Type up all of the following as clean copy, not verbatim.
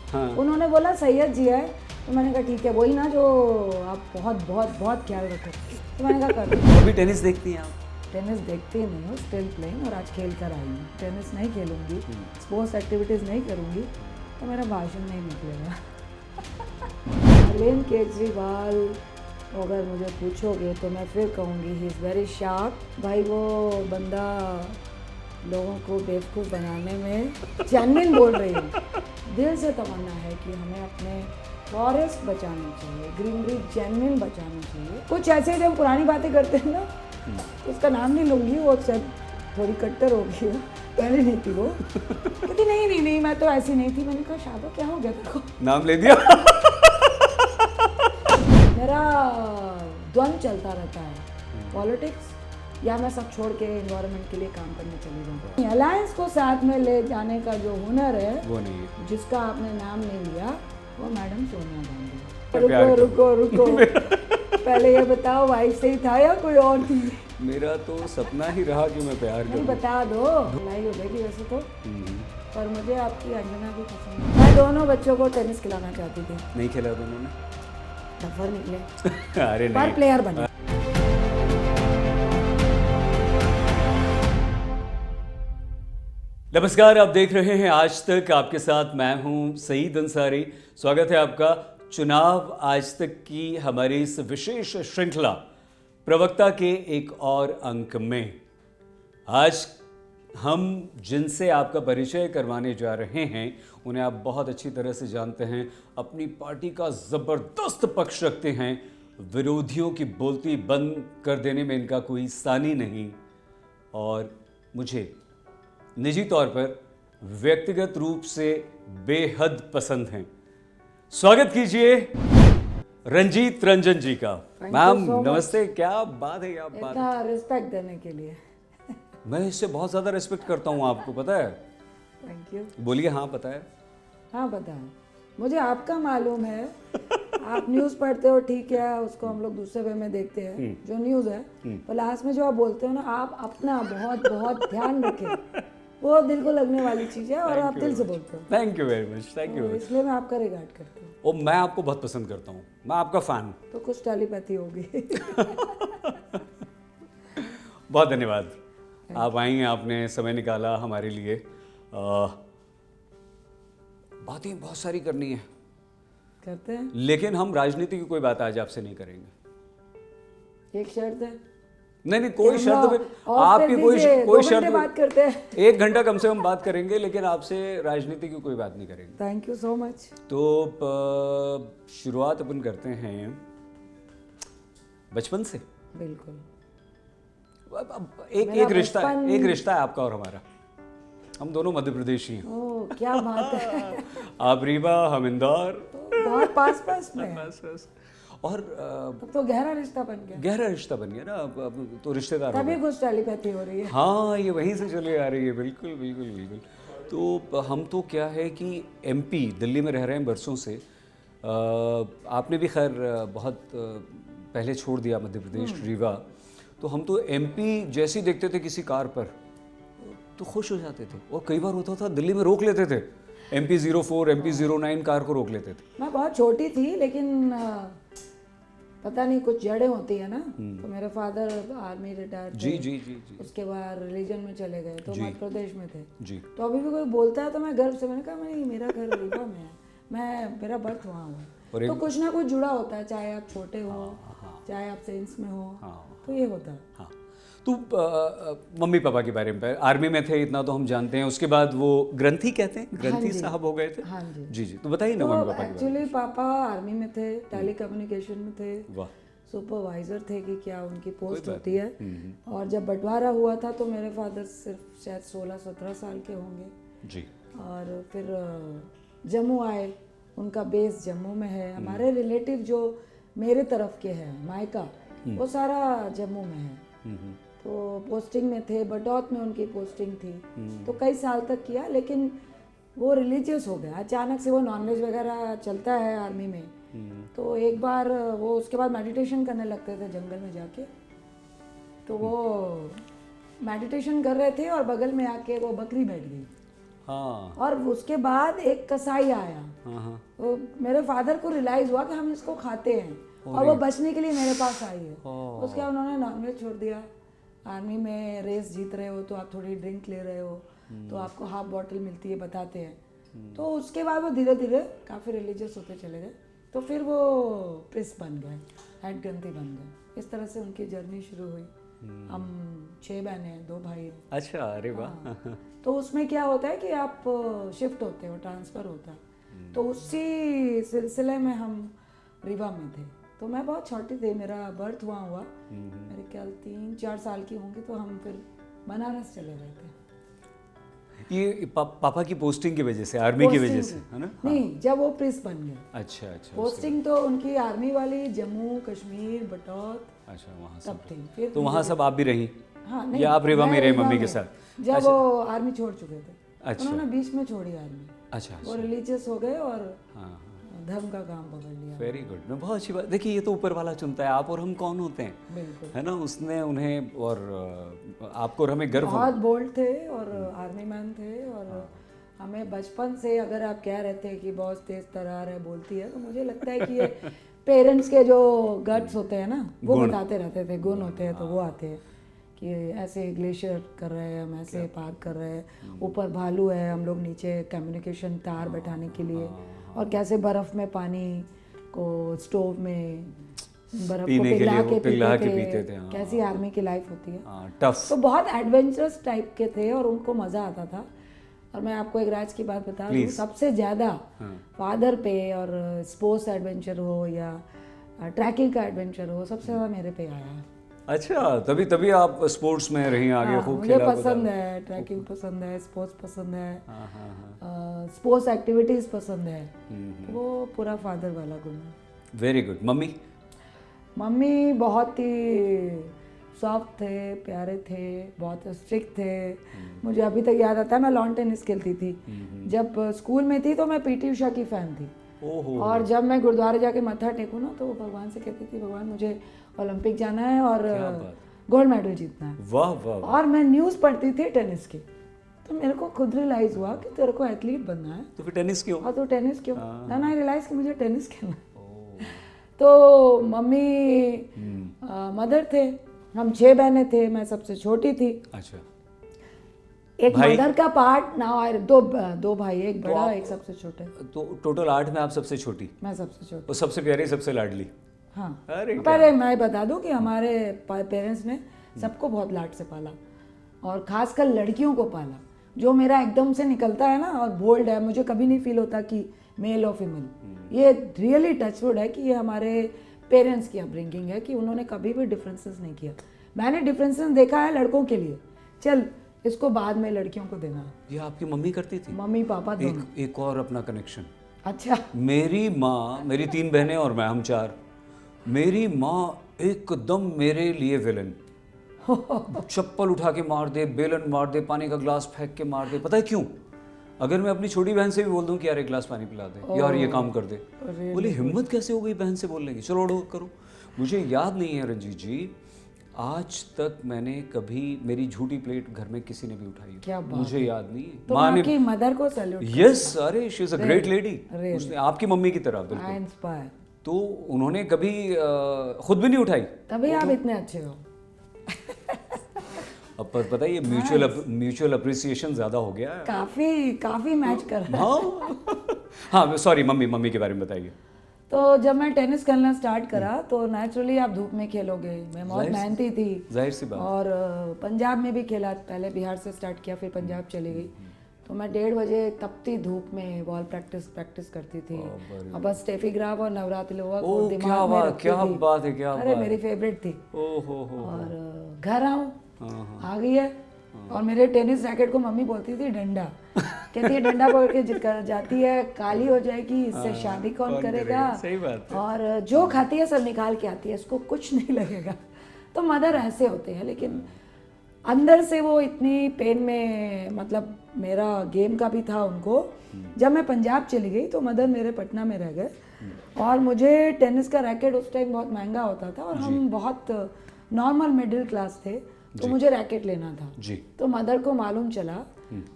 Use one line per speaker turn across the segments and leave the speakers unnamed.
हाँ।
उन्होंने बोला सैयद जी है, तो मैंने कहा ठीक है, वही ना जो आप बहुत बहुत बहुत ख्याल रखो। तो मैंने कहा कर दो।
अभी टेनिस देखती हैं आप?
टेनिस देखती नहीं हूँ, स्टिल प्लेइंग, और आज खेल कर आई हूँ। टेनिस नहीं खेलूँगी, स्पोर्ट्स एक्टिविटीज़ नहीं करूँगी, तो मेरा भाषण नहीं निकलेगा। अरविंद केजरीवाल अगर मुझे पूछोगे तो मैं फिर कहूँगी ही इज़ वेरी शार्प। भाई वो बंदा लोगों को बेवकूफ़ बनाने में जेन्युइन बोल रही हूँ, दिल से तमन्ना है कि हमें अपने फॉरेस्ट बचाने चाहिए, ग्रीनरी जेन्युइन बचानी चाहिए। कुछ ऐसे जब पुरानी बातें करते हैं ना, उसका नाम नहीं लूँगी, वो शायद थोड़ी कट्टर हो गई है, पहले नहीं थी वो। कहती नहीं मैं तो ऐसी नहीं थी। मैंने कहा शादी क्या हो गया तेरे को?
नाम ले दिया।
मेरा द्वंद चलता रहता है, पॉलिटिक्स या मैं सब छोड़ के एनवायरनमेंट के लिए काम करने चली जाऊँ। अलायंस को साथ में ले जाने का जो हुनर है,
वो नहीं है,
जिसका आपने नाम नहीं लिया, वो मैडम सोनिया गांधी।
प्यार
रुको पहले ये बताओ वाइफ से ही था या कोई और थी?
मेरा तो सपना ही रहा कि मैं प्यार
नहीं,
करूं।
बता दो, लड़ाई हो जाएगी वैसे तो, पर मुझे आपकी अंजना भी पसंद है। मैं दोनों बच्चों को टेनिस खिलाना चाहती थी,
नहीं खेला दोनों ने।
डफर निकले,
अरे
पर
नहीं,
प्लेयर बने।
नमस्कार, आप देख रहे हैं आज तक, आपके साथ मैं हूं सईद अंसारी। स्वागत है आपका चुनाव आज तक की हमारी इस विशेष श्रृंखला प्रवक्ता के एक और अंक में। आज हम जिनसे आपका परिचय करवाने जा रहे हैं उन्हें आप बहुत अच्छी तरह से जानते हैं, अपनी पार्टी का ज़बरदस्त पक्ष रखते हैं, विरोधियों की बोलती बंद कर देने में इनका कोई सानी नहीं, और मुझे निजी तौर पर व्यक्तिगत रूप से बेहद पसंद हैं। स्वागत कीजिए रंजीत रंजन जी का। मैम नमस्ते, क्या बात है, क्या बात है।
इतना रिस्पेक्ट देने के लिए
मैं इससे बहुत ज़्यादा रिस्पेक्ट करता हूँ, आपको पता है।
Thank you.
बोलिए। हाँ पता है।
हाँ पता है, मुझे आपका मालूम है। आप न्यूज़ पढ़ते हो, ठीक है, उसको हम लोग दूसरे वे में देखते हैं जो न्यूज़ है, पर लास्ट में जो आप बोलते हो ना, आप अपना बहुत बहुत ध्यान रखें, वो दिल को लगने वाली चीज़ है और आप दिल से बोलते हो।
Thank you very much, thank you.
इसलिए मैं आपका रिगार्ड करती हूँ।
और मैं आपको बहुत पसंद करता हूँ, मैं आपका फ़ैन।
तो कुछ टेलीपैथी होगी।
बहुत धन्यवाद, आप आई हैं, आपने समय निकाला हमारे लिए। बातें बहुत सारी करनी है,
करते हैं,
लेकिन हम राजनीति की कोई बात आज आपसे नहीं करेंगे।
एक शर्त है।
नहीं, कोई शर्त पे
और
आपकी
फिर
कोई
दीजिए,
कोई
2
शर्त
घंटे बात करते हैं।
1 घंटा कम से कम बात करेंगे, लेकिन आपसे राजनीति की कोई बात नहीं करेंगे।
Thank you so much.
तो शुरुआत अपन करते हैं बचपन से।
बिल्कुल।
एक रिश्ता है आपका और हमारा, हम दोनों मध्य प्रदेशी हैं।
ओह क्या बात है।
आप रीवा, हम इंदौर,
बहुत पास में है।
बस। और
तब तो गहरा रिश्ता बन गया।
गहरा रिश्ता बन गया ना, अब तो रिश्तेदार हो
तभी
गए।
कुछ टेलीपैथी हो रही है।
हाँ, ये वहीं से चली आ रही है। बिल्कुल बिल्कुल बिल्कुल। तो हम तो क्या है कि एमपी दिल्ली में रह रहे हैं बरसों से। आपने भी खैर बहुत पहले छोड़ दिया मध्य प्रदेश, रीवा। तो हम तो एमपी जैसे ही देखते थे किसी कार पर तो खुश हो जाते थे, और कई बार होता था दिल्ली में रोक लेते थे, MP 04, MP 09 कार को रोक लेते थे।
मैं बहुत छोटी थी, लेकिन पता नहीं कुछ जड़ें होती है ना, तो मेरे फादर आर्मी रिटायर थे।
जी।
उसके बाद रिलीजन में चले गए, तो मध्य प्रदेश में थे
जी।
तो अभी भी कोई बोलता है तो मैं गर्व से, मैंने कहा नहीं, मेरा घर रीवा में है, मेरा बर्थ वहाँ हुआ। तो कुछ ना कुछ जुड़ा होता है, चाहे आप छोटे हो, चाहे आप सेंस में हो, तो ये होता है।
हाँ, तो मम्मी पापा के बारे में, आर्मी में थे इतना तो हम जानते हैं, उसके बाद वो ग्रंथी कहते हैं, ग्रंथी साहब हो गए थे।
हाँ जी।
जी, तो बताइए ना मम्मी पापा के बारे
एक्चुअली पापा आर्मी में थे, टेली कम्युनिकेशन में थे,
में। वाह।
सुपरवाइजर थे कि क्या उनकी पोस्ट होती है। और जब बंटवारा हुआ था तो मेरे फादर सिर्फ शायद 16-17 साल के होंगे
जी।
और फिर जम्मू आए, उनका बेस जम्मू में है। हमारे रिलेटिव जो मेरे तरफ के हैं, मायका, वो सारा जम्मू में है। तो पोस्टिंग में थे, बटौत में उनकी पोस्टिंग थी, तो कई साल तक किया, लेकिन वो रिलीजियस हो गया अचानक से। वो नॉनवेज वगैरह चलता है आर्मी में, तो एक बार वो उसके बाद मेडिटेशन करने लगते थे जंगल में जाके। तो वो मेडिटेशन कर रहे थे और बगल में आके वो बकरी बैठ गई।
हाँ
और उसके बाद एक कसाई आया,
हाँ
तो मेरे फादर को रियलाइज हुआ कि हम इसको खाते हैं और वो बचने के लिए मेरे पास आई है। उसके बाद उन्होंने नॉनवेज छोड़ दिया। आर्मी में रेस जीत रहे हो तो आप थोड़ी ड्रिंक ले रहे हो तो आपको हाफ बॉटल मिलती है, बताते हैं। तो उसके बाद वो धीरे धीरे काफ़ी रिलीजियस होते चले गए, तो फिर वो प्रिस्ट बन गए, हेड ग्रंथी बन गए। इस तरह से उनकी जर्नी शुरू हुई। हम 6 बहनें हैं, 2 भाई हैं।
अच्छा, अरे वाह।
हाँ। तो उसमें क्या होता है कि आप शिफ्ट होते हो, ट्रांसफ़र होता है। तो उसी सिलसिले में हम रीवा में थे। तो मैं बहुत छोटी थी, मेरा बर्थ हुआ मेरे ख्याल 3-4 साल की होंगी, तो हम फिर बनारस चले गए थे।
ये पापा की पोस्टिंग की वजह से, आर्मी की वजह से, है ना?
नहीं, जब वो प्रिस्ट बन गए।
अच्छा अच्छा।
पोस्टिंग तो उनकी आर्मी वाली जम्मू कश्मीर बटौत
अच्छा, वहाँ
तब
सब।
थी। फिर
तो वहाँ सब आप भी रही?
हाँ, नहीं,
या आप रीवा में
मैं
रहे
रीवा
मम्मी
में।
के साथ?
जब वो आर्मी छोड़ चुके थे।
अच्छा।
उन्होंने बीच में छोड़ी आर्मी।
अच्छा
वो रिलीजियस हो गए और
हाँ,
धर्म का काम पकड़ लिया।
Very good. बहुत अच्छी बात। देखिए, ये तो ऊपर वाला चुनता है, आप और हम कौन होते हैं,
बिल्कुल।
है ना? उसने उन्हें और आपको और हमें गर्व
बहुत बोल्ड थे और आर्मी मैन थे। और हमें बचपन से, अगर आप कह रहे थे कि बहुत तेज तरार है, बोलती है, तो मुझे लगता है कि ये पेरेंट्स के जो गट्स होते हैं ना, वो बताते रहते थे, गुण होते हैं, तो वो आते हैं कि ऐसे ग्लेशियर कर रहे हैं, हम ऐसे पार कर रहे हैं, ऊपर भालू है, हम लोग नीचे कम्युनिकेशन तार बैठाने के लिए, और कैसे बर्फ़ में पानी को स्टोव में बर्फ़ को पिघला के पीते थे। कैसी आर्मी की लाइफ होती है,
टफ।
तो बहुत एडवेंचरस टाइप के थे और उनको मज़ा आता था। और मैं आपको एक राज की बात बता दूँ, सबसे ज़्यादा फादर पे और स्पोर्ट्स एडवेंचर हो या ट्रैकिंग का एडवेंचर हो, सबसे ज़्यादा मेरे पे आया है।
अच्छा, तभी आप स्पोर्ट्स में रही आगे,
हाँ,
खूब
मुझे
खेला
पसंद है, ट्रैकिंग पसंद है, स्पोर्ट्स पसंद है, स्पोर्ट्स एक्टिविटीज़ पसंद है, वो पूरा फादर वाला गुण है।
Very good. मम्मी?
मम्मी बहुत ही सॉफ्ट थे, प्यारे थे, बहुत स्ट्रिक्ट थे। मुझे अभी तक याद आता है, मैं लॉन टेनिस खेलती थी। जब स्कूल में थी तो मैं पीटी उषा की फ़ैन थी। और जब मैं गुरुद्वारे जाके मत्था टेकूँ ना, तो भगवान से कहती थी, भगवान मुझे ओलंपिक जाना है और गोल्ड मेडल जीतना है।
वाह वाह।
और मैं न्यूज़ पढ़ती थी टेनिस की, तो मेरे को खुद रियलाइज़ हुआ कि तेरे को एथलीट बनना है,
तो फिर टेनिस क्यों?
और तो टेनिस क्यों? देन आई रियलाइज़ कि मुझे टेनिस खेलना है। तो मम्मी मदर थे, हम 6 बहनें थे, मैं सबसे छोटी थी।
अच्छा।
एक मदर का पार्ट ना, और दो भाई, एक बड़ा एक सबसे छोटे।
तो टोटल 8 में आप सबसे छोटी?
मैं सबसे छोटी।
और सबसे प्यारी, सबसे लाडली?
हाँ।
अरे
पर मैं बता दूं कि हमारे पेरेंट्स ने सबको बहुत लाड से पाला, और खासकर लड़कियों को पाला। जो मेरा एकदम से निकलता है ना और बोल्ड है, मुझे कभी नहीं फील होता कि मेल और फीमेल। ये रियली टचवुड है कि ये हमारे पेरेंट्स की अपब्रिंगिंग है कि उन्होंने कभी भी डिफरेंसेस नहीं किया। मैंने डिफरेंसेस देखा है लड़कों के लिए, चल इसको बाद में लड़कियों को देना।
ये आपकी मम्मी करती थी?
मम्मी पापा दोनों।
एक और अपना कनेक्शन।
अच्छा।
मेरी माँ, मेरी 3 बहनें और मैं, हम 4। मेरी माँ एकदम मेरे लिए विलन। चप्पल उठा के मार दे, बेलन मार दे, पानी का ग्लास फेंक के मार दे। पता है क्यों? अगर मैं अपनी छोटी बहन से भी बोल दूं कि यार एक गिलास पानी पिला दे, यार ये काम कर दे, बोली हिम्मत कैसे हो गई बहन से बोलने की, चलो उठो करो। मुझे याद नहीं है रंजीत जी, आज तक मैंने कभी मेरी झूठी प्लेट घर में किसी ने भी उठाई है।
क्या बात
मुझे याद नहीं है।
तो
माँ ने,
आपकी मदर को सैल्यूट।
यस, अरे she is a great lady. उसने आपकी मम्मी की तरह बिल्कुल।
आई इंस्पायर।
तो उन्होंने कभी खुद भी नहीं उठाई।
तभी आप इतने अच्छे हो।
अब पता है, ये म्यूचुअल अप्रिसिएशन ज्यादा हो गया है।
काफी मैच कर रहा है।
हाँ सॉरी, मम्मी के बारे में बताइए।
तो जब मैं टेनिस खेलना स्टार्ट करा तो नेचुरली आप धूप में खेलोगे, मैं बहुत मेहनती थी,
जाहिर सी बात।
और पंजाब में भी खेला, पहले बिहार से स्टार्ट किया, फिर पंजाब चली गई। तो मैं 1:30 बजे तपती धूप में बॉल प्रैक्टिस करती थी। और बस स्टेफी ग्राफ और नवरात्रिलोवा को दिमाग में रखती थी।
क्या बात है, क्या
अरे मेरी फेवरेट थी।
ओहो।
और घर आऊँ, आ गई है, और मेरे टेनिस रैकेट को मम्मी बोलती थी डंडा। कहती है डंडा पकड़ के जाती है, काली हो जाएगी, इससे शादी कौन करेगा।
सही बात है।
और जो खाती है सब निकाल के आती है, इसको कुछ नहीं लगेगा। तो मदर ऐसे होते हैं, लेकिन अंदर से वो इतनी पेन में, मतलब मेरा गेम का भी था उनको। जब मैं पंजाब चली गई तो मदर मेरे पटना में रह गए, और मुझे टेनिस का रैकेट उस टाइम बहुत महंगा होता था, और हम बहुत नॉर्मल मिडिल क्लास थे, तो मुझे रैकेट लेना था।
जी।
तो मदर को मालूम चला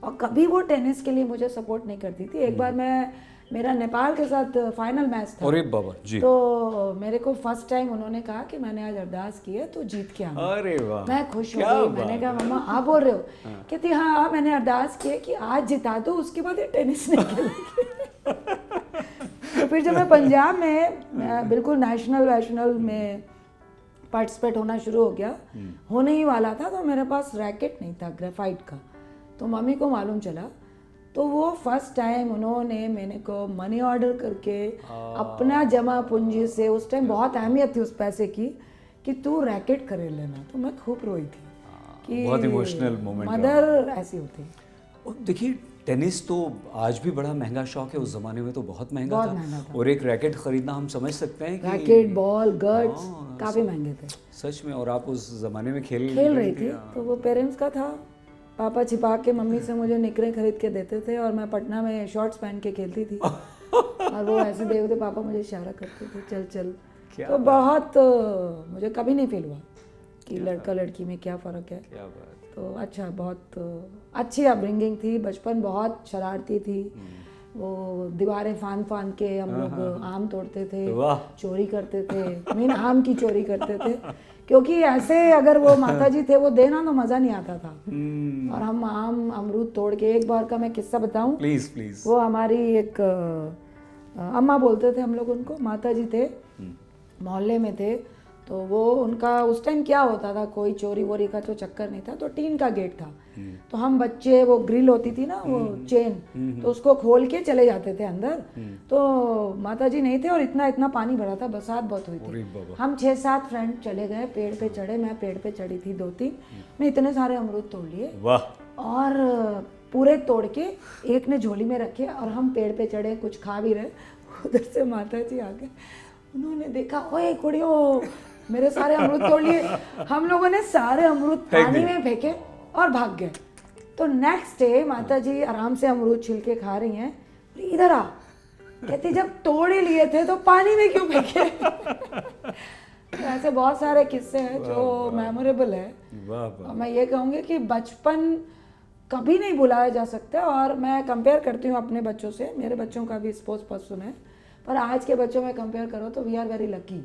और कभी वो टेनिस के लिए मुझे सपोर्ट नहीं करती थी। एक बार मेरा नेपाल के साथ फाइनल मैच था,
अरे बाबा जी,
तो मेरे को फर्स्ट टाइम उन्होंने कहा कि मैंने आज अरदास की है तो जीत के आना।
अरे वाह,
मैं खुश हो
क्या
गई।
बात
मैंने कहा मम्मा आप बोल रहे हो? कहती हाँ मैंने अरदास की है कि आज जिता दो, उसके बाद ये टेनिस नहीं खेलेगी। तो फिर जब मैं पंजाब में बिल्कुल नेशनल में पार्टिसिपेट होना शुरू हो गया, होने ही वाला था, तो मेरे पास रैकेट नहीं था ग्रेफाइट का। तो मम्मी को मालूम चला, तो वो फर्स्ट टाइम उन्होंने मेरे को मनी ऑर्डर करके अपना जमा पूंजी से, उस टाइम बहुत अहमियत थी उस पैसे की, कि तू रैकेट खरीद लेना। तो मैं खूब रोई थी कि
बहुत इमोशनल मोमेंट।
मदर ऐसी होती।
और देखिए टेनिस तो आज भी बड़ा महंगा शौक है, उस जमाने में तो बहुत महंगा था। और एक रैकेट खरीदना हम समझ सकते हैं कि
रैकेट, बॉल, गर्ट्स काफी महंगे थे
सच में। और आप उस जमाने में खेल
रही थी, तो वो पेरेंट्स का था। पापा छिपा के मम्मी से मुझे निकरे खरीद के देते थे, और मैं पटना में शॉर्ट्स पहन के खेलती थी। और वो ऐसे देखते पापा मुझे इशारा करते थे चल चल। तो बहुत मुझे कभी नहीं फील हुआ कि लड़का लड़की में क्या फ़र्क है।
क्या बात।
तो अच्छा, बहुत अच्छी अपब्रिंगिंग थी। बचपन बहुत शरारती थी। वो दीवारें फान के हम लोग आम तोड़ते थे, चोरी करते थे। मीन आम की चोरी करते थे, क्योंकि ऐसे अगर वो माताजी थे वो देना तो मज़ा नहीं आता था। और हम आम अमरूद तोड़ के, एक बार का मैं किस्सा बताऊं?
प्लीज। वो
हमारी एक अम्मा बोलते थे हम लोग उनको, माताजी थे, मोहल्ले में थे। तो वो उनका उस टाइम क्या होता था, कोई चोरी वोरी का तो चक्कर नहीं था, तो टीन का गेट था। तो हम बच्चे, वो ग्रिल होती थी ना, वो चेन, तो उसको खोल के चले जाते थे अंदर। तो माताजी नहीं थे और इतना पानी भरा था, बरसात बहुत हुई थी। हम 6-7 फ्रेंड चले गए, पेड़ पे चढ़े। मैं पेड़ पे चढ़ी थी 2-3, मैं इतने सारे अमरूद तोड़ लिए। और पूरे तोड़ के एक ने झोली में रखे, और हम पेड़ पे चढ़े, कुछ खा भी रहे। उधर से माताजी आ गए, उन्होंने देखा, ओए कुड़ियो मेरे सारे अमरूद तोड़ लिए। हम लोगों ने सारे अमरूद पानी में फेंके और भाग गए। तो नेक्स्ट डे माताजी आराम से अमरूद छिलके खा रही हैं, इधर आ, कहती जब तोड़ ही लिए थे तो पानी में क्यों फेंके? तो ऐसे बहुत सारे किस्से हैं जो मेमोरेबल है। और मैं ये कहूँगी कि बचपन कभी नहीं भुलाया जा सकता। और मैं कंपेयर करती हूँ अपने बच्चों से, मेरे बच्चों का भी स्पोर्ट्स पर्सन है, पर आज के बच्चों में कंपेयर करो तो वी आर वेरी लकी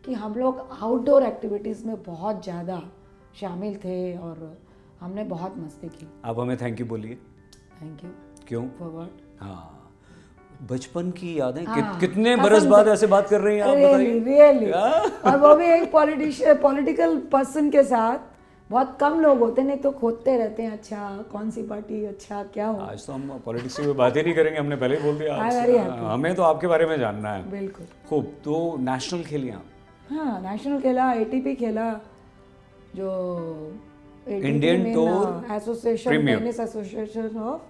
कि हम लोग आउटडोर एक्टिविटीज़ में बहुत ज़्यादा शामिल थे और हमने बहुत मस्ती की।
आप हमें थैंक यू बोलिए।
Thank you.
क्यों?
For what?
हाँ, बचपन की यादें। कितने बरस बाद ऐसे बात कर रही हैं आप, बताइए।
रियली। और वो भी एक पॉलिटिकल पर्सन के साथ। बहुत कम लोग होते, नहीं तो खोदते रहते हैं, अच्छा कौन सी पार्टी, अच्छा क्या हो।
आज तो हम पॉलिटिक्स की बात ही नहीं करेंगे, हमने पहले ही बोल दिया। हमें तो आपके बारे में जानना है।
बिल्कुल।
खूब। तो नेशनल खेलिए आप?
हाँ, नेशनल खेला, ATP खेला, जो
Indian tour
association, tennis association of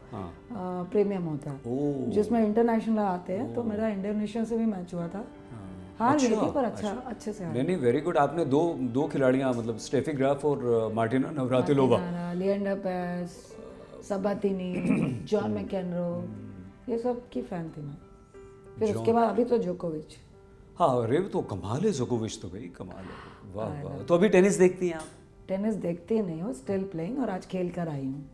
premium होता है, जिसमें इंटरनेशनल आते हैं। तो मेरा इंडोनेशिया से भी मैच हुआ था, हार गई थी, पर अच्छे से हार।
नहीं, वेरी गुड। आपने दो खिलाड़ियां, मतलब स्टेफी ग्राफ और Martina Navratilova,
Leander Paes, Sabatini, John McEnroe, ये सब की फैन थी मैं। फिर उसके बाद अभी तो जोकोविच।
हाँ, अरे तो कमाल है, जोकोविच तो भाई कमाल है। वाह वाह। तो अभी टेनिस देखती हैं आप?
टेनिस देखती नहीं हूँ, स्टिल प्लेइंग, और आज खेल कर आई हूँ।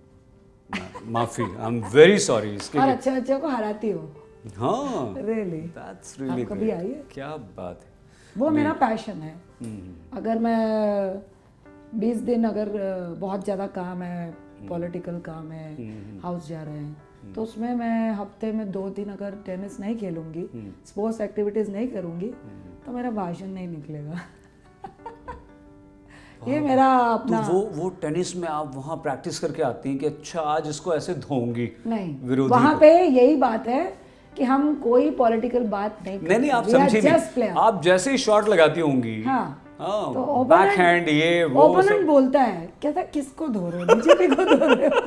माफी, आई एम वेरी सॉरी इसके
और
लिए।
अच्छे बच्चों को हराती हूँ।
हाँ,
रियली,
दैट्स रियली
कभी आई है?
क्या बात है।
वो मेरा पैशन है। अगर मैं 20 दिन, अगर बहुत ज़्यादा काम है, पॉलिटिकल काम है, हाउस जा रहे हैं, तो उसमें मैं हफ्ते में 2 दिन अगर टेनिस नहीं खेलूंगी, स्पोर्ट्स एक्टिविटीज़ नहीं करूंगी, तो मेरा भाषण नहीं निकलेगा। ये मेरा अपना।
तो वो टेनिस में आप वहाँ प्रैक्टिस करके आती हैं कि अच्छा आज इसको ऐसे धोऊंगी?
नहीं,
विरोधी
वहाँ पे यही बात है कि हम कोई पॉलिटिकल बात
नहीं, आप समझिए नहीं। आप जैसे ही शॉट लगाती होंगी,
तो
बैक हैंड, ये वो
ओपोनेंट बोलता है, कहता किसको धो रहे हो, बीजेपी को धो रहे हो।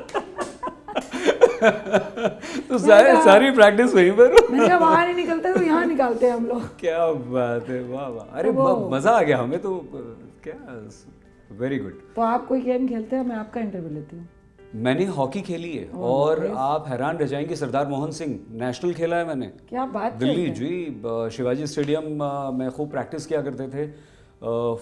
तो सारी प्रैक्टिस वहीं पर।
मैंने कहा वहाँ नहीं निकलते तो यहाँ निकालते हैं हम लोग।
क्या बात है, वाह वाह। अरे मजा आ गया हमें तो। क्या, वेरी गुड।
तो आप कोई गेम खेलते हैं? मैं आपका इंटरव्यू लेती हूँ।
मैंने हॉकी खेली है, और आप हैरान रह जाएंगे, सरदार मोहन सिंह नेशनल खेला है मैंने।
क्या बात,
दिल्ली जी, शिवाजी स्टेडियम में खूब प्रैक्टिस किया करते थे।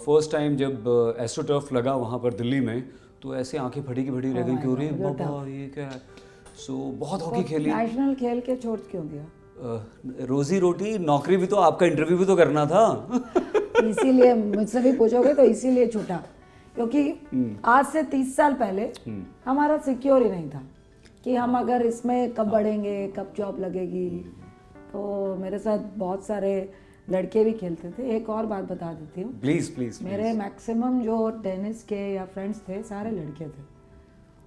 फर्स्ट टाइम जब एस्ट्रोटर्फ लगा वहाँ पर दिल्ली में, तो ऐसे आंखें फटी की फटी रह गई क्यों रे बाबा ये क्या है। सो बहुत हॉकी खेली।
नेशनल खेल के छोड़ क्यों दिया?
रोजी रोटी नौकरी भी तो, आपका इंटरव्यू भी तो करना था।
इसीलिए मुझसे भी पूछोगे तो इसीलिए छूटा, क्योंकि आज से 30 साल पहले हमारा सिक्योर ही नहीं था कि हम अगर इसमें कब बढ़ेंगे, कब जॉब लगेगी। तो मेरे साथ बहुत सारे लड़के भी खेलते थे। एक और बात बता देती हूँ,
प्लीज प्लीज।
मेरे मैक्सिमम जो टेनिस के या फ्रेंड्स थे सारे लड़के थे,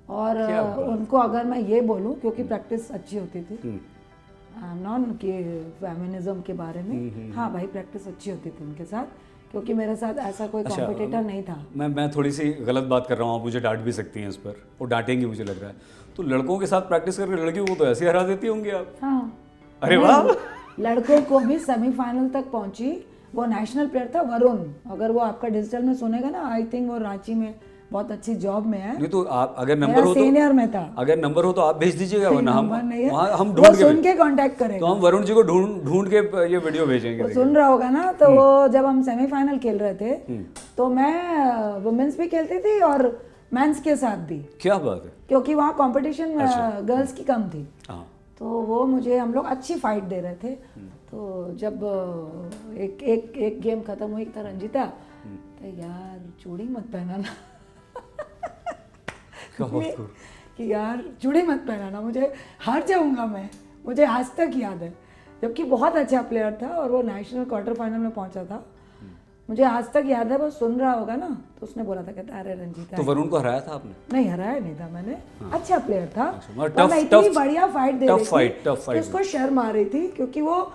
और उनको अगर मैं ये बोलूँ, क्योंकि प्रैक्टिस अच्छी होती थी, नॉन कि फेमिनिज्म के बारे में, हाँ भाई प्रैक्टिस अच्छी होती थी उनके साथ, क्योंकि मेरे साथ ऐसा कोई कॉम्पिटिटर नहीं था।
मैं थोड़ी सी गलत बात कर रहा हूँ, आप मुझे डांट भी सकती हैं इस पर, वो डांटेंगी मुझे लग रहा है। तो लड़कों के साथ प्रैक्टिस करके लड़कियों को तो ऐसे हरा देती होंगी आप।
हाँ,
अरे वाह।
लड़कों को भी सेमीफाइनल तक पहुंची। वो नेशनल प्लेयर था वरुण, अगर वो आपका डिजिटल में सुनेगा ना, आई थिंक वो रांची में बहुत अच्छी जॉब में है।
नहीं तो आप अगर नंबर हो तो
सीनियर में था,
अगर नंबर हो तो आप भेज दीजिएगा, वरना हम
वो
ढूंढ के
सुन के कांटेक्ट करेंगे।
तो हम वरुण जी को ढूंढ के ये वीडियो भेजेंगे।
वो सुन रहा होगा ना, तो वो जब हम सेमीफाइनल खेल रहे थे तो मैं वुमेन्स भी खेलती थी और मेंस के साथ भी।
क्या बात है।
क्योंकि वहाँ कंपटीशन गर्ल्स की कम थी।
हाँ।
तो वो मुझे, हम लोग अच्छी फाइट दे रहे थे। तो जब एक गेम खत्म हुई था रंजीता, तो यार चूड़ी मत पहनाना कि यार चूड़ी मत पहनाना, मुझे हार जाऊंगा मैं। मुझे आज तक याद है, जबकि बहुत अच्छा प्लेयर था और वो नेशनल क्वार्टर फाइनल में पहुंचा था। मुझे आज तक याद है, वो सुन रहा होगा ना, तो उसने बोला था कहता अरे रंजीता।
तो वरुण को हराया था आपने?
नहीं, हराया नहीं था मैंने। अच्छा प्लेयर था।
टफ,
मैं इतनी बढ़िया फाइट दे रही थी
टफ फाइट।
उसको शर्म आ रही थी, क्योंकि वो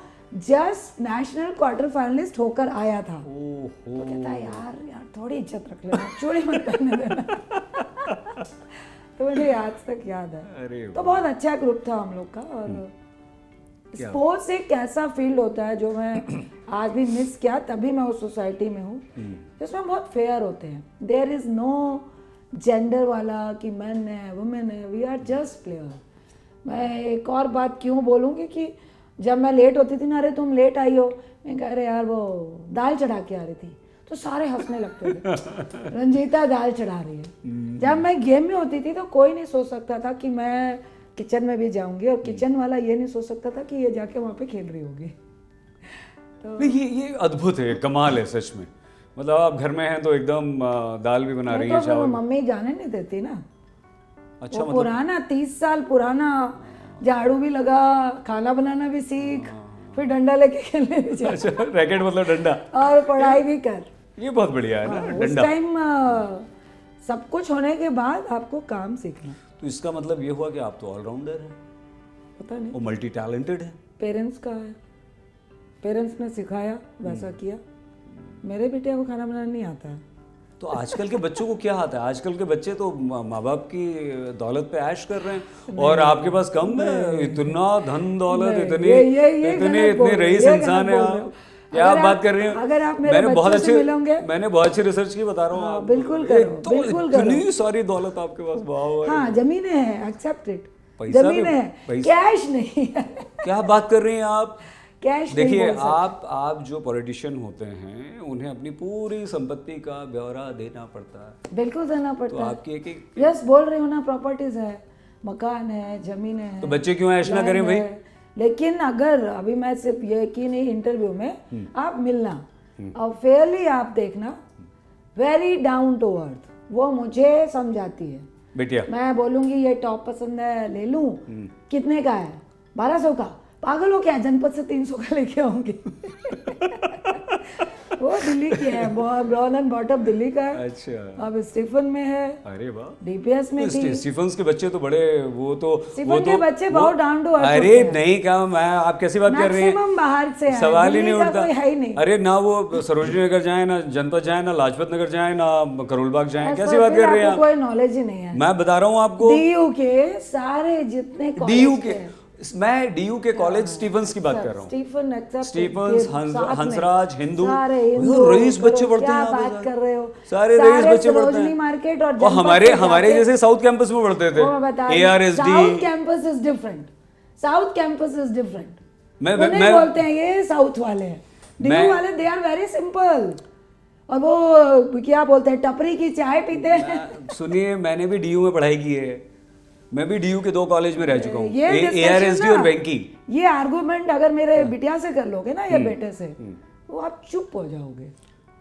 जस्ट नेशनल क्वार्टर फाइनलिस्ट होकर आया था। तो कहता यार थोड़ी इज्जत रख लेना, चूड़ी मत पहनने देना। तो मुझे आज तक याद है। तो बहुत अच्छा ग्रुप था हम लोग का। और स्पोर्ट्स एक ऐसा फील्ड होता है जो मैं आज भी मिस किया, तभी मैं उस सोसाइटी में हूँ जिसमें बहुत फेयर होते हैं। देयर इज नो जेंडर वाला कि मैन है वुमेन है, वी आर जस्ट प्लेयर। मैं एक और बात क्यों बोलूँगी कि जब मैं लेट होती थी ना, अरे तुम लेट आई हो, मैं कह रहे यार वो दाल चढ़ा के आ रही थी, तो सारे हंसने लगते थे रंजीता दाल चढ़ा रही है। जब मैं गेम में होती थी तो कोई नहीं सोच सकता था कि मैं किचन में भी जाऊंगी, और किचन वाला ये नहीं सोच सकता था कि ये जाके वहाँ पे खेल रही होगी।
तो ये अद्भुत है, कमाल है सच में। मतलब आप घर में हैं तो एकदम दाल भी बना रही हैं, चावल।
मम्मी जाने नहीं देती ना।
अच्छा,
मतलब पुराना 30 साल पुराना, झाड़ू भी लगा, खाना बनाना भी सीख, फिर डंडा लेके खेलने भी जा।
अच्छा, रैकेट मतलब डंडा।
और पढ़ाई भी कर।
ये बहुत बढ़िया है ना, डंडा।
उस टाइम सब कुछ होने के बाद आपको काम सीखना।
तो इसका मतलब ये हुआ कि आप तो ऑलराउंडर हैं।
पता नहीं,
वो मल्टी टैलेंटेड है।
पेरेंट्स का है, पेरेंट्स ने सिखाया वैसा किया। मेरे बेटे को खाना बनाना नहीं आता है।
तो आजकल के बच्चों को क्या आता है? आजकल के बच्चे तो माँ बाप की दौलत पे ऐश कर रहे हैं, और आपके पास कम है, इतना धन दौलत, इतने रईस इंसान है आप। क्या आप बात कर रही हैं?
अगर आप मेरे बच्चों से मिलोगे,
मैंने बहुत अच्छी रिसर्च की, बता रहा हूँ आप।
बिल्कुल करो, बिल्कुल करो।
इतनी सारी दौलत आपके पास, वाह।
हाँ, जमीनें हैं, एक्सेप्ट इट, जमीनें हैं, कैश नहीं है।
क्या बात कर रही हैं आप?
कैश
देखिए, आप जो पॉलिटिशियन होते हैं उन्हें अपनी पूरी संपत्ति का ब्यौरा देना पड़ता है।
बिल्कुल देना पड़ता है।
तो आपकी एक
यस बोल रही हूँ ना, प्रॉपर्टीज है, मकान है, जमीनें हैं।
तो बच्चे क्यों ऐश ना करें भाई?
लेकिन अगर अभी मैं सिर्फ ये की नहीं, इंटरव्यू में आप मिलना और फेयरली आप देखना, वेरी डाउन टू अर्थ, वो मुझे समझाती है।
बेटिया,
मैं बोलूंगी ये टॉप पसंद है, ले लूं, कितने का है? 1200 का। पागल हो क्या, जनपद से 300 का लेके आऊंगी। वो दिल्ली की है, ब्रॉन एंड बॉटअप दिल्ली का है।
अच्छा।
अब स्टीफन में है।
अरे वाह।
डीपीएस में थी।
स्टीफन्स के बच्चे तो बड़े,
स्टीफन के बच्चे बहुत डाउन टू अर्थ।
अरे नहीं, क्या मैं, आप कैसी बात कर रही हैं?
मैक्सिमम बाहर से
सवाल ही नहीं उठता।
है ही नहीं।
अरे ना वो सरोजनी नगर जाए, ना जनपद जाए, ना लाजपत नगर जाए, ना करोल बाग जाए, कैसी बात कर रहे हैं?
कोई नॉलेज ही नहीं है।
मैं बता रहा हूँ आपको,
डीयू के सारे जितने
डीयू के, मैं डीयू के कॉलेज स्टीफन्स की बात कर रहा हूँ। स्टीफन्स, हंसराज, हिंदू, रईस बच्चे पढ़ते हैं।
क्या बात कर रहे हो?
सारे रईस बच्चे पढ़ते हैं।
मार्केट और
हमारे जैसे साउथ कैंपस में पढ़ते थे। ARSD।
South campus is different. South campus is different.
मैं
बोलते हैं ये साउथ वाले हैं, डीयू वाले दे आर वेरी सिंपल। और वो क्या बोलते हैं, टपरी की चाय पीते हैं।
सुनिए, मैंने भी डीयू में पढ़ाई की है, मैं भी डीयू के 2 कॉलेज में रह चुका हूँ,
ये
ARSD और वेंकी।
ये आर्गुमेंट अगर मेरे बिटिया से कर लोगे ना या बेटे से, तो आप चुप हो जाओगे,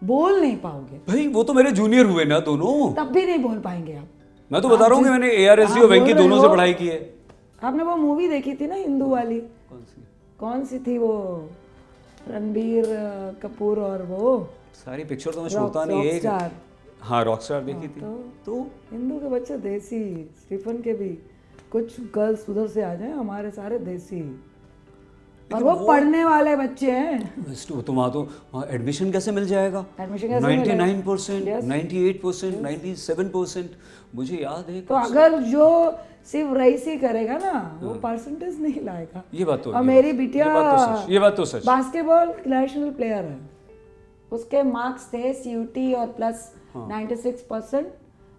बोल नहीं पाओगे।
भाई वो तो मेरे जूनियर हुए ना दोनों,
तब भी नहीं बोल पाएंगे आप।
मैं तो बता रहा हूँ कि मैंने ARSD और वेंकी दोनों से पढ़ाई की है।
आपने वो मूवी देखी थी ना हिंदू वाली, कौन सी थी वो, रणबीर कपूर और वो
सारी पिक्चर तो मैं छोड़ता नहीं है।
रॉकस्टार।
हाँ, रॉकस्टार देखी थी। तो
हिंदू के बच्चे देसी, स्टीफन के भी कुछ गर्ल्स उधर से आ जाए, हमारे सारे देसी, और वो पढ़ने वाले बच्चे हैं।
तो वहाँ एडमिशन कैसे मिल जाएगा?
एडमिशन कैसे
99%, 98%, 97%, मुझे याद है।
तो अगर जो सिर्फ रईसी करेगा ना, वो परसेंटेज नहीं लाएगा।
ये बात तो,
और मेरी बिटिया
ये बात तो सच।
बास्केटबॉल नेशनल प्लेयर है, उसके मार्क्स थे CUT और प्लस 96%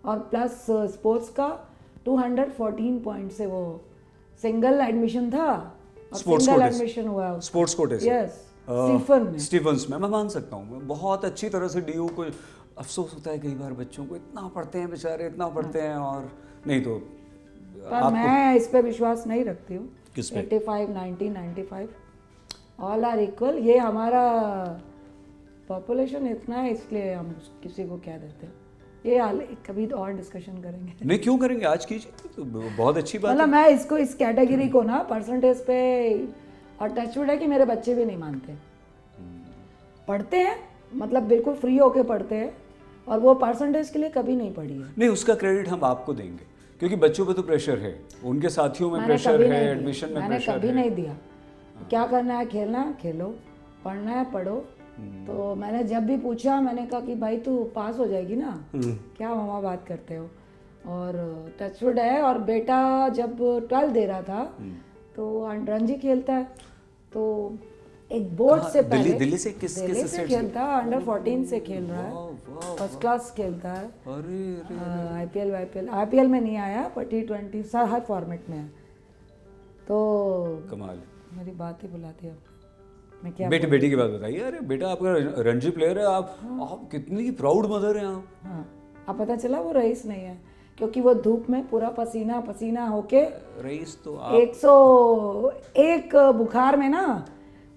और प्लस स्पोर्ट्स का 214 पॉइंट से वो सिंगल एडमिशन था, और सिंगल एडमिशन हुआ
स्पोर्ट्स कोटे से।
यस,
स्टीफन्स में मैं मान सकता हूँ, मैं बहुत अच्छी तरह से डीयू को, अफसोस होता है कई बार बच्चों को, इतना पढ़ते हैं बेचारे, इतना पढ़ते हैं, और नहीं तो
पर मैं इस पे विश्वास नहीं रखती हूँ।
किस पे?
85, 90, 95 ऑल आर इक्वल। ये हमारा पॉपुलेशन इतना है, इसलिए हम किसी को क्या देते हैं। ये कभी और डिस्कशन करेंगे।
नहीं, क्यों करेंगे, आज कीजिए, तो बहुत अच्छी बात
मतलब मैं इसको, इस कैटेगरी को ना परसेंटेज पे, और टचवुड है कि मेरे बच्चे भी नहीं मानते, पढ़ते हैं, मतलब बिल्कुल फ्री होके पढ़ते हैं, और वो परसेंटेज के लिए कभी नहीं पढ़ी है।
नहीं, उसका क्रेडिट हम आपको देंगे, क्योंकि बच्चों पे तो प्रेशर है, उनके साथियों में प्रेशर है, एडमिशन में प्रेशर है।
मैंने कभी नहीं दिया। क्या करना है, खेलना है खेलो, पढ़ना है पढ़ो। तो मैंने जब भी पूछा, मैंने कहा कि भाई तू पास हो जाएगी ना, क्या मामा बात करते हो। और टचवुड है, और बेटा जब 12 दे रहा था तो रणजी खेलता है, तो एक बोर्ड से पहले
दिल्ली से दिल्ली से
खेलता है, अंडर 14 से खेल रहा है, फर्स्ट क्लास खेलता है।
अरे
IPL में नहीं आया, पर T20 हर फॉर्मेट में है। तो
कमाल,
मेरी बात ही बुलाती है। मैं क्या
बेटी की बात बताइए। अरे बेटा आपका रणजी प्लेयर है, आप कितनी प्राउड मदर हैं आप।
हाँ, अब पता चला वो रईस नहीं है, क्योंकि वो धूप में पूरा पसीना पसीना होके,
रईस तो आप
101 बुखार में ना,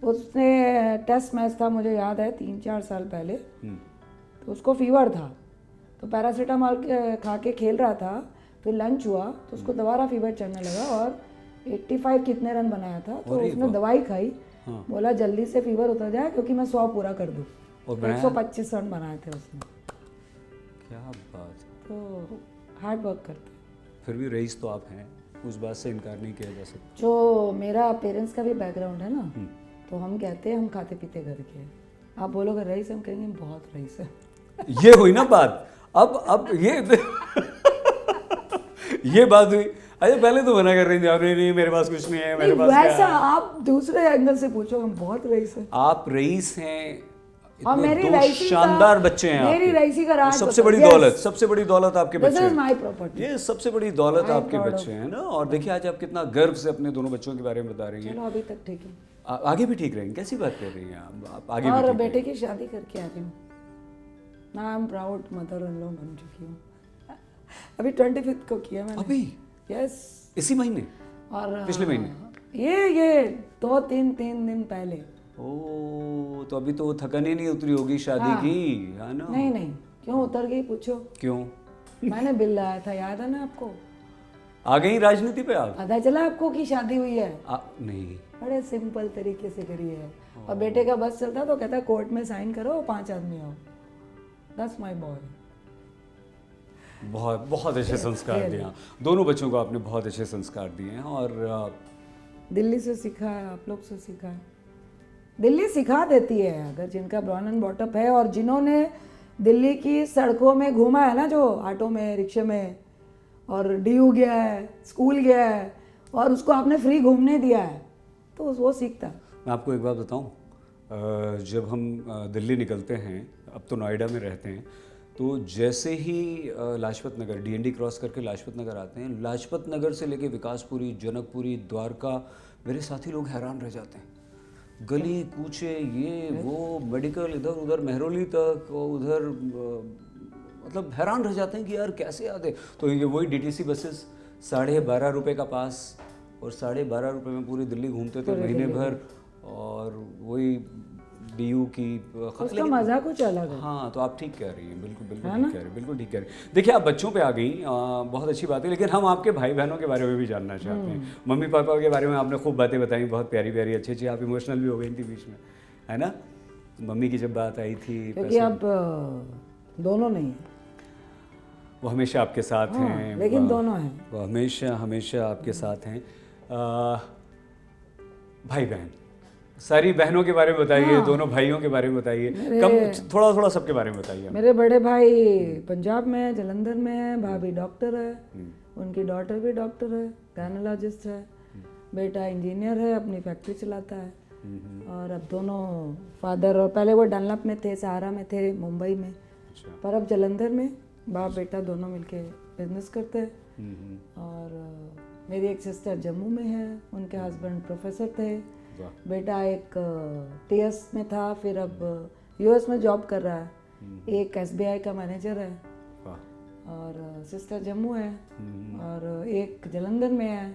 उसने टेस्ट मैच था, मुझे याद है 3-4 साल पहले, तो उसको फीवर था, तो पैरासीटामोल खा के खेल रहा था, फिर लंच हुआ तो उसको दोबारा फीवर चढ़ने लगा, और 85 कितने रन बनाया था, तो उसने दवाई खाई, बोला जल्दी से फीवर उतर जाए, क्योंकि मैं 100 पूरा कर दूँ। 125 रन बनाए थे उसने।
क्या बात।
तो हार्ड वर्क करते।
फिर भी रईस तो आप हैं, उस बात से इनकार नहीं किया जा सकता।
जो मेरा पेरेंट्स का भी बैकग्राउंड है ना, तो हम कहते हैं हम खाते पीते घर के हैं। आप बोलोगे रईस, हम कहेंगे बहुत रईस है।
ये हुई ना बात। अब ये बात हुई। अच्छा, पहले तो मना कर रही थी आप, नहीं मेरे पास कुछ नहीं है, मेरे पास
वैसा आप दूसरे एंगल से पूछो, हम बहुत रईस है।
आप रईस हैं,
और मेरी
दो शानदार बच्चे हैं,
मेरी रईसी का राज,
सबसे बड़ी दौलत, सबसे बड़ी दौलत आपके बच्चे हैं।
माय प्रॉपर्टी,
ये सबसे बड़ी दौलत आपके बच्चे हैं ना। और देखिए आज आप कितना गर्व से अपने दोनों बच्चों के बारे में बता रही हैं।
चलो अभी तक ठीक है,
आगे भी ठीक रहेंगे। कैसी बात कर रही हैं आप आगे
और
भी
बेटे की शादी करके आ रही हूँ। मैं I am proud mother in law बन चुकी हूँ। अभी 25 को किया मैंने।
अभी?
यस,
इसी महीने?
और
पिछले महीने?
ये 2-3 दिन पहले।
ओ, तो अभी तो थकन ही नहीं उतरी होगी शादी की, है ना?
नहीं, क्यों उतर गई पूछो।
क्यों?
मैंने बिल लाया था, याद है ना आपको?
आ गई राजनीति पे आप?
पता चला आपको कि शादी हुई है?
नहीं,
बड़े सिंपल तरीके से करी है। और बेटे का बस चलता तो कहता कोर्ट में साइन करो, 5 आदमी आओ। That's my boy.
बहुत अच्छे संस्कार दिए, दोनों बच्चों को आपने बहुत अच्छे संस्कार दिए हैं। और
दिल्ली से सीखा है, आप लोग से सीखा है। दिल्ली सिखा देती है, अगर जिनका ब्रॉन एंड बॉटअप है, और जिन्होंने दिल्ली की सड़कों में घूमा है ना, जो ऑटो में, रिक्शे में, और डीयू गया है, स्कूल गया है, और उसको आपने फ्री घूमने दिया है, तो वो सीखता।
मैं आपको एक बात बताऊं, जब हम दिल्ली निकलते हैं, अब तो नोएडा में रहते हैं, तो जैसे ही लाजपत नगर DND क्रॉस करके लाजपत नगर आते हैं, लाजपत नगर से लेके विकासपुरी, जनकपुरी, द्वारका, मेरे साथी लोग हैरान रह जाते हैं। गली कूचे ये वो मेडिकल इधर उधर मेहरौली तक उधर मतलब हैरान रह जाते हैं कि यार कैसे आते। तो ये वही डीटीसी बसेस 12.5 रुपये का पास और 12.5 रुपये में पूरी दिल्ली घूमते थे महीने भर। और वही डीयू की
उसका मजा कुछ अलग है।
हाँ, तो आप ठीक कह रही हैं, बिल्कुल बिल्कुल ठीक कह रही हैं, बिल्कुल ठीक कह रही हैं। देखिए आप बच्चों पे आ गई, बहुत अच्छी बात है, लेकिन हम आपके भाई बहनों के बारे में भी जानना चाहते हैं। मम्मी पापा के बारे में आपने खूब बातें बताई, बहुत प्यारी प्यारी अच्छी अच्छी, आप इमोशनल भी हो गई थी बीच में, है ना? मम्मी की जब बात आई थी,
क्योंकि अब दोनों नहीं है,
वो हमेशा आपके साथ हैं,
लेकिन दोनों हैं,
वो हमेशा हमेशा आपके साथ हैं। भाई बहन, सारी बहनों के बारे में बताइए, दोनों भाइयों के बारे में बताइए, कम थोड़ा थोड़ा सबके बारे में बताइए।
मेरे बड़े भाई पंजाब में है, जलंधर में है, भाभी डॉक्टर है, उनकी डॉटर भी डॉक्टर है, गायनोलॉजिस्ट है, बेटा इंजीनियर है, अपनी फैक्ट्री चलाता है। और अब दोनों फादर, और पहले वो डनलप में थे, सहारा में थे, मुंबई में, पर अब जलंधर में बाप बेटा दोनों मिलके बिजनेस करते हैं। और मेरी एक सिस्टर जम्मू में है, उनके हस्बैंड प्रोफेसर थे, बेटा एक टीएस में था, फिर अब यूएस में जॉब कर रहा है, एक एसबीआई का मैनेजर है, और सिस्टर जम्मू है, और एक जलंधर में है,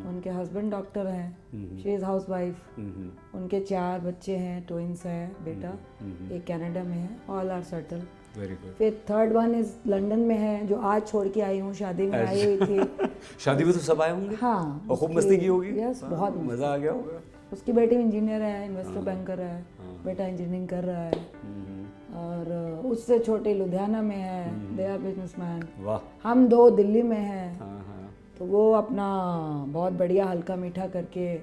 उनके हस्बैंड डॉक्टर हैं, शी इज़ हाउस वाइफ, उनके 4 बच्चे हैं, ट्विंस है बेटा, एक कनाडा में है, ऑल आर सेटल। फिर थर्ड वन इज लंदन में है, जो आज छोड़ के आई हूँ, शादी में आई हुई थी।
शादी में तो सब आए होंगे?
हाँ,
और खूब मस्ती की होगी?
यस, बहुत
मजा आ गया होगा।
उसकी बेटी इंजीनियर है, इन्वेस्टर बैंकर है, बेटा इंजीनियरिंग कर रहा है, और उससे छोटे लुधियाना में है, दे आर बिजनेसमैन।
वाह।
हम 2 दिल्ली में हैं, तो वो अपना बहुत बढ़िया हल्का मीठा करके,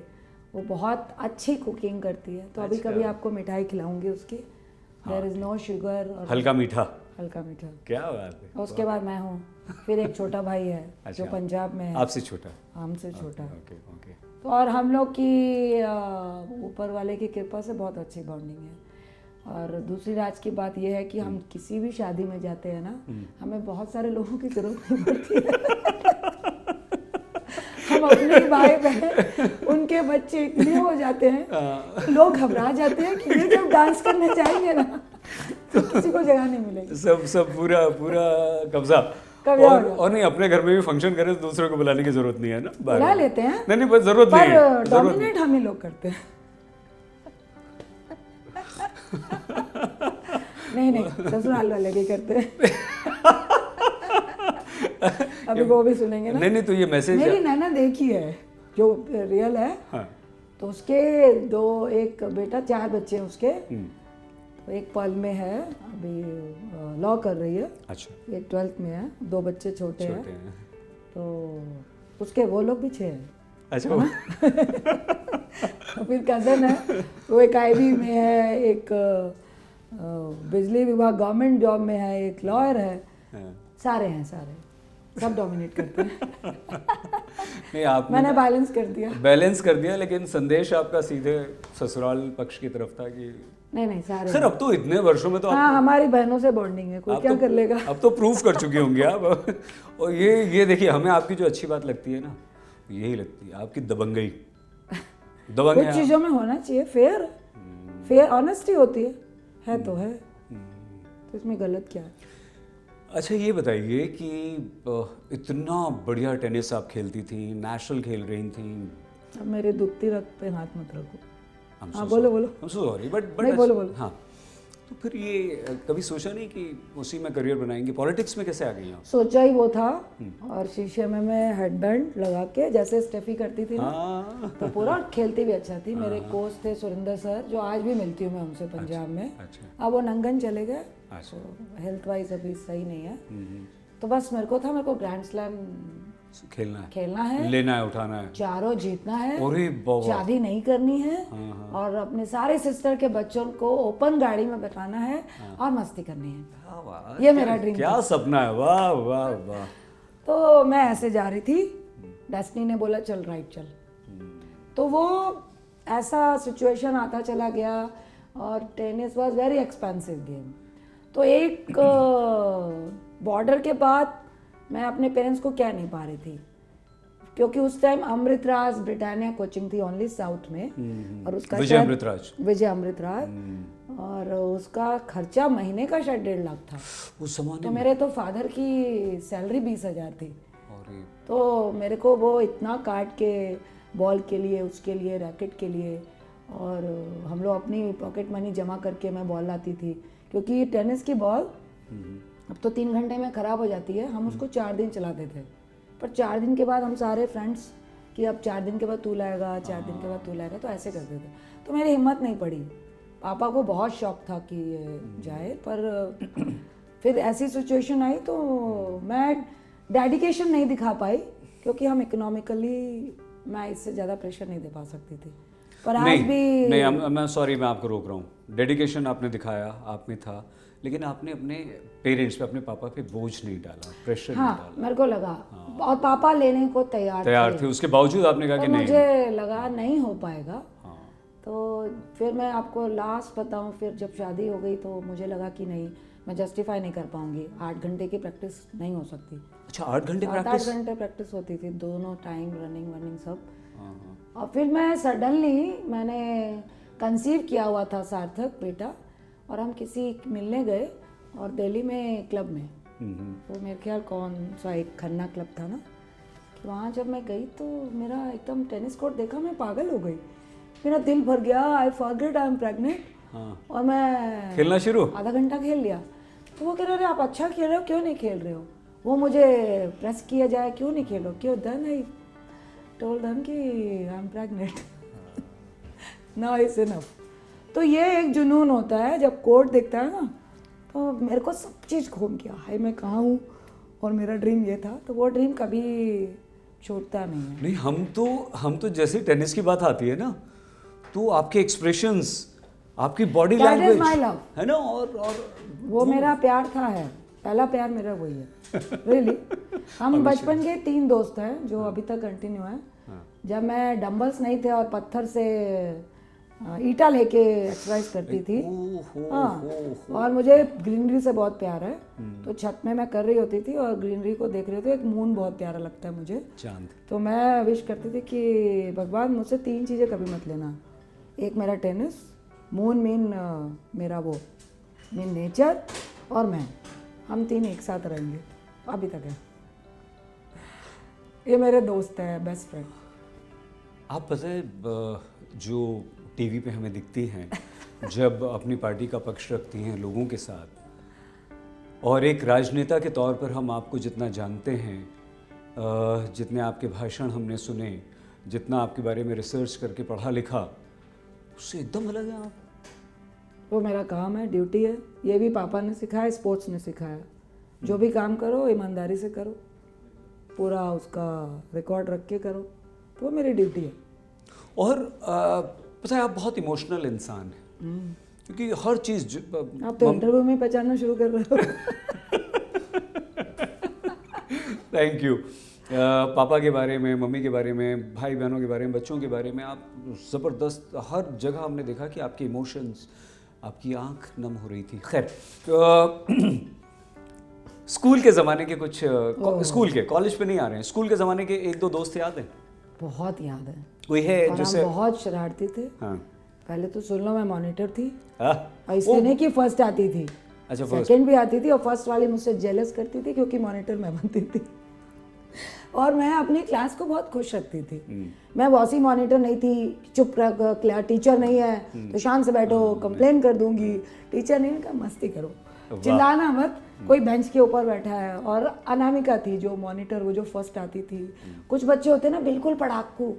वो बहुत अच्छी कुकिंग करती है, तो अभी कभी आपको मिठाई खिलाऊंगी उसकी, देयर इज नो शुगर, और
हल्का मीठा,
हल्का मीठा।
क्या बात है।
उसके बाद मैं हूँ, फिर एक छोटा भाई है जो पंजाब में है,
आपसे छोटा,
हमसे छोटा।
Okay okay.
तो और हम लोग की ऊपर वाले की कृपा से बहुत अच्छी बॉन्डिंग है। और दूसरी राज की बात यह है कि हम किसी भी शादी में जाते हैं ना, हमें बहुत सारे लोगों की जरूरत नहीं पड़ती है। हम अपने भाई बहन, उनके बच्चे इतने हो जाते हैं, लोग घबरा जाते हैं कि ये जब डांस करने जाएंगे ना तो किसी को जगह नहीं मिलेगी,
सब पूरा कब्जा। और नहीं, अपने घर में भी फंक्शन करें तो दूसरों को बुलाने की जरूरत नहीं है ना,
बुला लेते हैं,
नहीं बस जरूरत नहीं है,
पर डोमिनेट हम ही लोग करते हैं। नहीं, ससुराल वाले भी करते हैं। अभी वो भी सुनेंगे ना।
नहीं, तो ये मैसेज
मेरी नैना देखी है जो रियल है।
हाँ।
तो उसके एक बेटा 4 बच्चे हैं उसके, तो एक पर्ल में है, अभी लॉ कर रही है, अच्छा, एक 12th में है, 2 बच्चे छोटे हैं, तो उसके वो लोग भी 6 हैं।
अच्छा।
फिर कज़न है, वो एक आईबी में है, एक बिजली विभाग गवर्नमेंट जॉब में है, एक लॉयर है, सारे हैं, सारे सब डोमिनेट करते हैं।
नहीं, आप
मैंने बैलेंस कर दिया,
लेकिन संदेश आपका सीधे ससुराल पक्ष की तरफ था कि
नहीं सारे।
सर अब तो इतने वर्षों में तो
हाँ, हमारी बहनों से बॉन्डिंग है, कोई क्या कर लेगा।
अब तो प्रूफ कर चुकी होंगी आप। और ये देखिए, हमें आपकी जो अच्छी बात लगती है ना, यही लगती है आपकी दबंगई। दबंग
कुछ चीज़ों में होना चाहिए फेयर ऑनेस्टी होती है तो है, तो इसमें गलत क्या है।
अच्छा, ये बताइए कि इतना बढ़िया टेनिस आप खेलती थी, नेशनल खेल रही थी,
अब मेरे दुखती रग पे हाथ मत रखो। हाँ, बोलो।
I'm so sorry, but
नहीं, बोलो।
हाँ, तो फिर ये कभी सोचा नहीं कि उसी में करियर बनाएंगे? पॉलिटिक्स में कैसे आ गई आप?
सोचा ही वो था, और शीशे में मैं हेडबैंड लगा के जैसे स्टेफी करती थी ना, तो पूरा खेलती भी अच्छा थी। मेरे कोच थे सुरेंद्र सर, जो आज भी मिलती हूँ मैं उनसे पंजाब में। अब वो नंगन चले गए, तो हेल्थ वाइज अभी सही नहीं है, तो बस मेरे को ग्रैंड स्लैम खेलना है,
लेना है, उठाना है,
चारों जीतना है,
शादी
नहीं करनी है, और अपने सारे सिस्टर के बच्चों को ओपन गाड़ी में बैठाना है, और मस्ती करनी है। ये मेरा ड्रीम,
क्या सपना है। वाह वाह वाह।
तो मैं ऐसे जा रही थी, डेस्टिनी ने बोला चल राइट चल, तो वो ऐसा सिचुएशन आता चला गया, और tennis was very expensive game. तो एक बॉर्डर के बाद मैं अपने पेरेंट्स को कह नहीं पा रही थी, क्योंकि उस टाइम अमृतराज ब्रिटानिया कोचिंग थी ओनली साउथ में, और उसका
विजय अमृतराज।
विजय अमृतराज, और उसका खर्चा महीने का शायद 1.5 लाख था
उस जमाने
तो
में।
मेरे तो फादर की सैलरी 20,000 थी,
अरे
तो मेरे को वो इतना काट के बॉल के लिए, उसके लिए, रैकेट के लिए, और हम लोग अपनी पॉकेट मनी जमा करके मैं बॉल लाती थी, क्योंकि टेनिस की बॉल अब तो 3 घंटे में ख़राब हो जाती है, हम उसको 4 दिन चलाते थे। पर 4 दिन के बाद हम सारे फ्रेंड्स कि अब 4 दिन के बाद तू लाएगा, 4 दिन के बाद तू लाएगा, तो ऐसे करते थे। तो मेरी हिम्मत नहीं पड़ी। पापा को बहुत शौक था कि ये जाए, पर फिर ऐसी सिचुएशन आई तो मैं डेडिकेशन नहीं दिखा पाई, क्योंकि हम इकोनॉमिकली मैं इससे ज़्यादा प्रेशर नहीं दे पा सकती थी। पर आज भी
नहीं, मैं सॉरी, मैं आपको रोक रहा हूँ। डेडिकेशन आपने दिखाया, आप में था, लेकिन आपने अपने पेरेंट्स पे, अपने पापा पे बोझ नहीं डाला, प्रेशर नहीं डाला।
मेरे को लगा, और पापा लेने को तैयार
थे, उसके बावजूद आपने कहा कि नहीं।
मुझे लगा नहीं हो पाएगा।
हाँ।
तो फिर मैं आपको लास्ट बताऊं, फिर जब शादी हो गई तो मुझे लगा कि नहीं, मैं जस्टिफाई नहीं कर पाऊंगी, 8 घंटे की प्रैक्टिस नहीं हो सकती।
अच्छा, 8 घंटे
8
प्रैक्टिस?
घंटे प्रैक्टिस होती थी, दोनों टाइम, रनिंग वनिंग सब।
हाँ।
और फिर मैं सडनली मैंने कंसीव किया हुआ था सार्थक बेटा, और हम किसी मिलने गए, और दिल्ली में क्लब में, तो मेरे ख्याल कौन सा एक खन्ना क्लब था ना, कि वहाँ जब मैं गई तो मेरा एकदम टेनिस कोर्ट देखा, मैं पागल हो गई, मेरा दिल भर गया, I forget I am pregnant. और मैं
खेलना शुरू,
आधा घंटा खेल लिया। तो वो कह रहे आप अच्छा खेल रहे हो, क्यों नहीं खेल रहे हो? वो मुझे प्रेस किया जाए, क्यों नहीं खेलो, क्यों? देन आई टोल्ड देम कि I am pregnant, now it's enough. तो ये एक जुनून होता है, जब कोर्ट दिखता है ना, तो मेरे को सब चीज़ घूम गया, हाय मैं कहाँ हूँ, और मेरा ड्रीम ये था, तो वो ड्रीम कभी छूटता नहीं है।
नहीं, हम तो जैसे टेनिस की बात आती है ना, तो आपके एक्सप्रेशंस, आपकी body
That is
language
my love.
है ना, और
वो मेरा प्यार था, है पहला प्यार मेरा वही है, रियली। हम बचपन के 3 दोस्त हैं जो अभी तक कंटिन्यू है। जब मैं डंबल्स नहीं थे और पत्थर से ईटा लेके एक्सरसाइज करती थी, हाँ, और मुझे ग्रीनरी से बहुत प्यार है, तो छत में मैं कर रही होती थी और ग्रीनरी को देख रही होती, एक मून बहुत प्यारा लगता है मुझे,
चांद।
तो मैं विश करती थी कि भगवान मुझसे 3 चीज़ें कभी मत लेना, एक मेरा टेनिस, मून मीन मेरा वो मीन नेचर, और मैं, हम 3 एक साथ रहेंगे, अभी तक है। ये मेरे दोस्त हैं, बेस्ट फ्रेंड।
आप पता है, जो टीवी पे हमें दिखती हैं, जब अपनी पार्टी का पक्ष रखती हैं लोगों के साथ, और एक राजनेता के तौर पर हम आपको जितना जानते हैं, जितने आपके भाषण हमने सुने, जितना आपके बारे में रिसर्च करके पढ़ा लिखा, उससे एकदम अलग है आप।
वो मेरा काम है, ड्यूटी है, ये भी पापा ने सिखाया, स्पोर्ट्स ने सिखाया, जो भी काम करो ईमानदारी से करो, पूरा उसका रिकॉर्ड रख के करो, तो वो मेरी ड्यूटी है।
और पता है, आप बहुत इमोशनल इंसान हैं, क्योंकि हर चीज़
आप तो इंटरव्यू में पहचानना शुरू कर रहे हो।
Thank you. पापा के बारे में, मम्मी के बारे में, भाई बहनों के बारे में, बच्चों के बारे में आप ज़बरदस्त, हर जगह हमने देखा कि आपके इमोशंस, आपकी आंख नम हो रही थी। खैर, स्कूल के ज़माने के कुछ, स्कूल के, कॉलेज पे नहीं आ रहे हैं, स्कूल के ज़माने के 1-2 दोस्त याद हैं?
बहुत याद है।
कोई है
और
जैसे?
हम बहुत शरारती थे।
हाँ।
पहले तो सुन लो, मैं मॉनिटर थी,
हाँ?
और इसलिए नहीं कि फर्स्ट आती थी,
अच्छा, फर्स्ट।
सेकंड भी आती थी, और फर्स्ट वाली मुझसे जेलस करती थी क्योंकि मॉनिटर मैं बनती थी। और मैं अपनी क्लास को बहुत खुश रखती थी। मैं बॉसी मॉनिटर नहीं थी, चुप रख, टीचर नहीं है तो शांत से बैठो, कंप्लेन कर दूंगी, टीचर नहीं का मस्ती करो, चिल्लाना मत, कोई बेंच के ऊपर बैठा है। और अनामिका थी जो मॉनिटर, वो जो फर्स्ट आती थी। कुछ बच्चे होते ना बिल्कुल पढ़ाकू,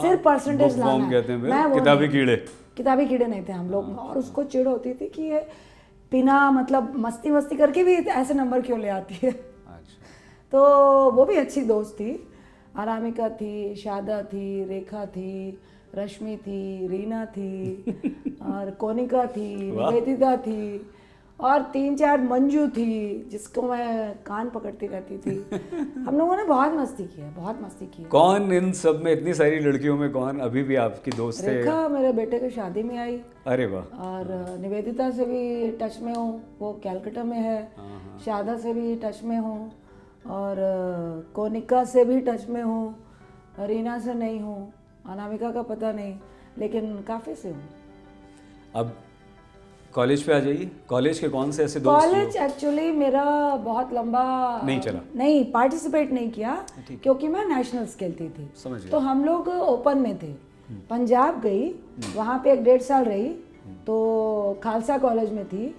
सिर्फ परसेंटेज लाना है। मैं वो
किताबी कीड़े,
किताबी कीड़े नहीं थे हम लोग। और उसको चिढ़ होती थी कि ये बिना मतलब मस्ती मस्ती करके भी ऐसे नंबर क्यों ले आती है। तो वो भी अच्छी दोस्त थी। अनामिका थी, शादा थी, रेखा थी, रश्मि थी, रीना थी, और कोनिका थी, निवेदिता थी, और 3-4 मंजू थी जिसको मैं कान पकड़ती रहती थी। हम लोगों ने बहुत मस्ती की है, बहुत मस्ती की है।
कौन इन सब में, इतनी सारी लड़कियों में कौन अभी भी आपकी दोस्त है?
रेखा मेरे बेटे की शादी में आई।
अरे वाह।
और निवेदिता से भी टच में हूँ, वो कैलकाटा में है। शादा से भी टच में हूँ, और कोनिका से भी टच में हूँ। रीना से नहीं हूँ, अनामिका का पता नहीं, लेकिन काफ़ी से हूँ।
अब कॉलेज पे आ जाइए, कॉलेज के कौन से ऐसे दोस्त
कॉलेज एक्चुअली मेरा बहुत लंबा
नहीं चला?
नहीं, पार्टिसिपेट नहीं किया क्योंकि मैं नेशनल्स खेलती थी।
समझ गया।
तो हम लोग ओपन में थे। पंजाब गई, वहाँ पे 1.5 साल रही, तो खालसा कॉलेज में थी,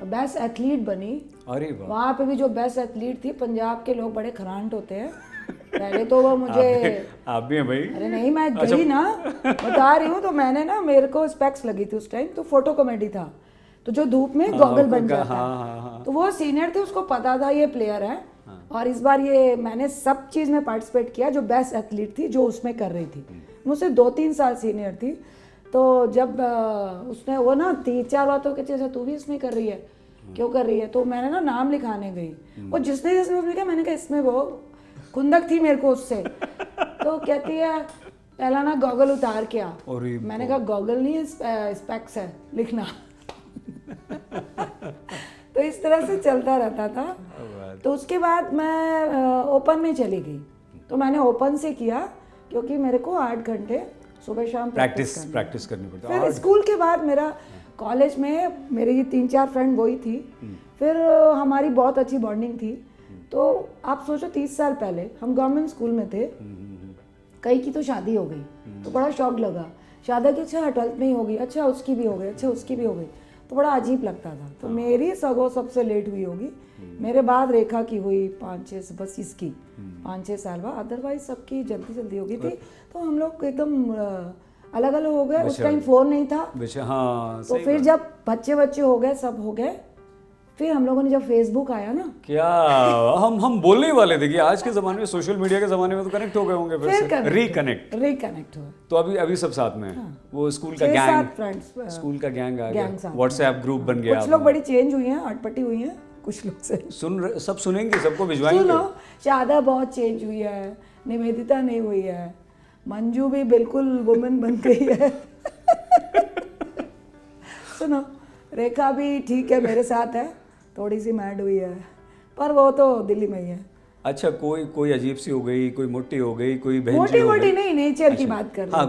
बेस्ट एथलीट बनी।
अरे वाह,
वहाँ पे भी जो बेस्ट एथलीट थी, पंजाब के लोग बड़े खरांट होते हैं। पहले तो वो मुझे
आप भी हैं भाई?
अरे नहीं, मैं गई ना, बता रही हूँ। तो मैंने ना, मेरे को स्पेक्स लगी थी उस टाइम, तो फोटो कॉमेडी था, तो जो धूप में गॉगल बन जाता है। तो वो सीनियर थे, उसको पता था ये प्लेयर है। और इस बार ये मैंने सब चीज़ में पार्टिसिपेट किया, जो बेस्ट एथलीट थी जो उसमें कर रही थी, मुझसे 2-3 साल सीनियर थी। तो जब उसने वो ना 3-4 बातों के चीज़, तू भी इसमें कर रही है, क्यों कर रही है? तो मैंने ना नाम लिखाने गई, वो जिसने उसने लिखा, मैंने कहा इसमें वो खुंदक थी मेरे को उससे। तो कहती है पहला ना गॉगल उतार के आ। मैंने कहा गॉगल नहीं है, स्पेक्स है, लिखना। तो इस तरह से चलता रहता था। तो उसके बाद मैं ओपन में चली गई। तो मैंने ओपन से किया क्योंकि मेरे को 8 घंटे सुबह शाम
प्रैक्टिस करनी पड़ती।
फिर स्कूल के बाद मेरा कॉलेज में मेरी 3-4 फ्रेंड वही थी। फिर हमारी बहुत अच्छी बॉन्डिंग थी। तो आप सोचो 30 साल पहले हम गवर्नमेंट स्कूल में थे, कई की तो शादी हो गई, तो बड़ा शौक लगा शादी की। अच्छा 12th में ही होगी, अच्छा उसकी भी हो गई, अच्छा उसकी भी हो गई, तो बड़ा अजीब लगता था। तो मेरी सगो सबसे लेट हुई होगी, मेरे बाद रेखा की हुई 5-6, बस इसकी 5-6 साल बाद, अदरवाइज सबकी जल्दी जल्दी हो गई थी। तो हम लोग एकदम अलग अलग हो गए। उस टाइम फ़ोन नहीं था।
हाँ,
तो फिर जब बच्चे हो गए, सब हो गए, फिर हम लोगों ने जब फेसबुक आया ना,
क्या हम बोलने ही वाले थे कि आज के ज़माने में, सोशल मीडिया के ज़माने में तो कनेक्ट हो गए होंगे, फिर से रिकनेक्ट
हुआ।
तो अभी सब साथ में हैं। वो स्कूल का गैंग, स्कूल का गैंग आ गया, व्हाट्सएप ग्रुप बन गया।
कुछ लोग बड़ी चेंज हुई हैं, अटपटी हुई हैं, कुछ लोग से
सब सुनेंगे, सबको भिजवाएंगे।
सुनो, शादा बहुत चेंज हुई है, निवेदिता नहीं हुई है, मंजू भी बिल्कुल वुमेन बन गई है। सुनो, रेखा भी ठीक है, मेरे साथ है, थोड़ी सी मैड हुई है, पर वो तो दिल्ली में ही है।
अच्छा, कोई अजीब सी हो गई, कोई मोटी हो गई, कोई बहन जी
मोटी नहीं, नेचर की बात कर रही हूँ।
हाँ,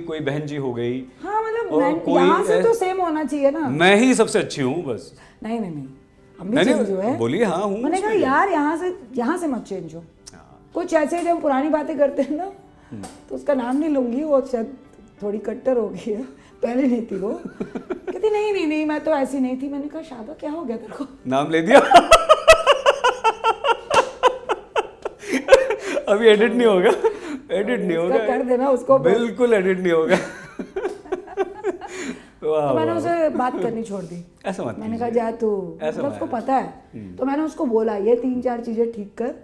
कोई बहन जी हो गई।
हाँ, मतलब यहाँ से तो सेम होना चाहिए ना।
मैं ही सबसे अच्छी हूँ बस।
नहीं, हम भी चेंज हुए।
बोलिए। हाँ हूँ।
मैंने कहा यार यहाँ से मत चेंज हो। कुछ ऐसे जब पुरानी बातें करते हैं ना, तो उसका नाम नहीं लूंगी, वो शायद थोड़ी कट्टर हो गई है, पहले नहीं थी वो। कहती नहीं, मैं तो ऐसी नहीं थी। मैंने कहा शादा क्या हो गया तेरे को?
नाम ले दिया। अभी एडिट नहीं होगा,
कर देना उसको,
बिल्कुल एडिट नहीं होगा।
तो मैंने उसे बात करनी छोड़ दी।
ऐसा मत,
मैंने कहा जा तू, मतलब उसको पता है। तो मैंने उसको बोला ये 3-4 चीजें ठीक कर,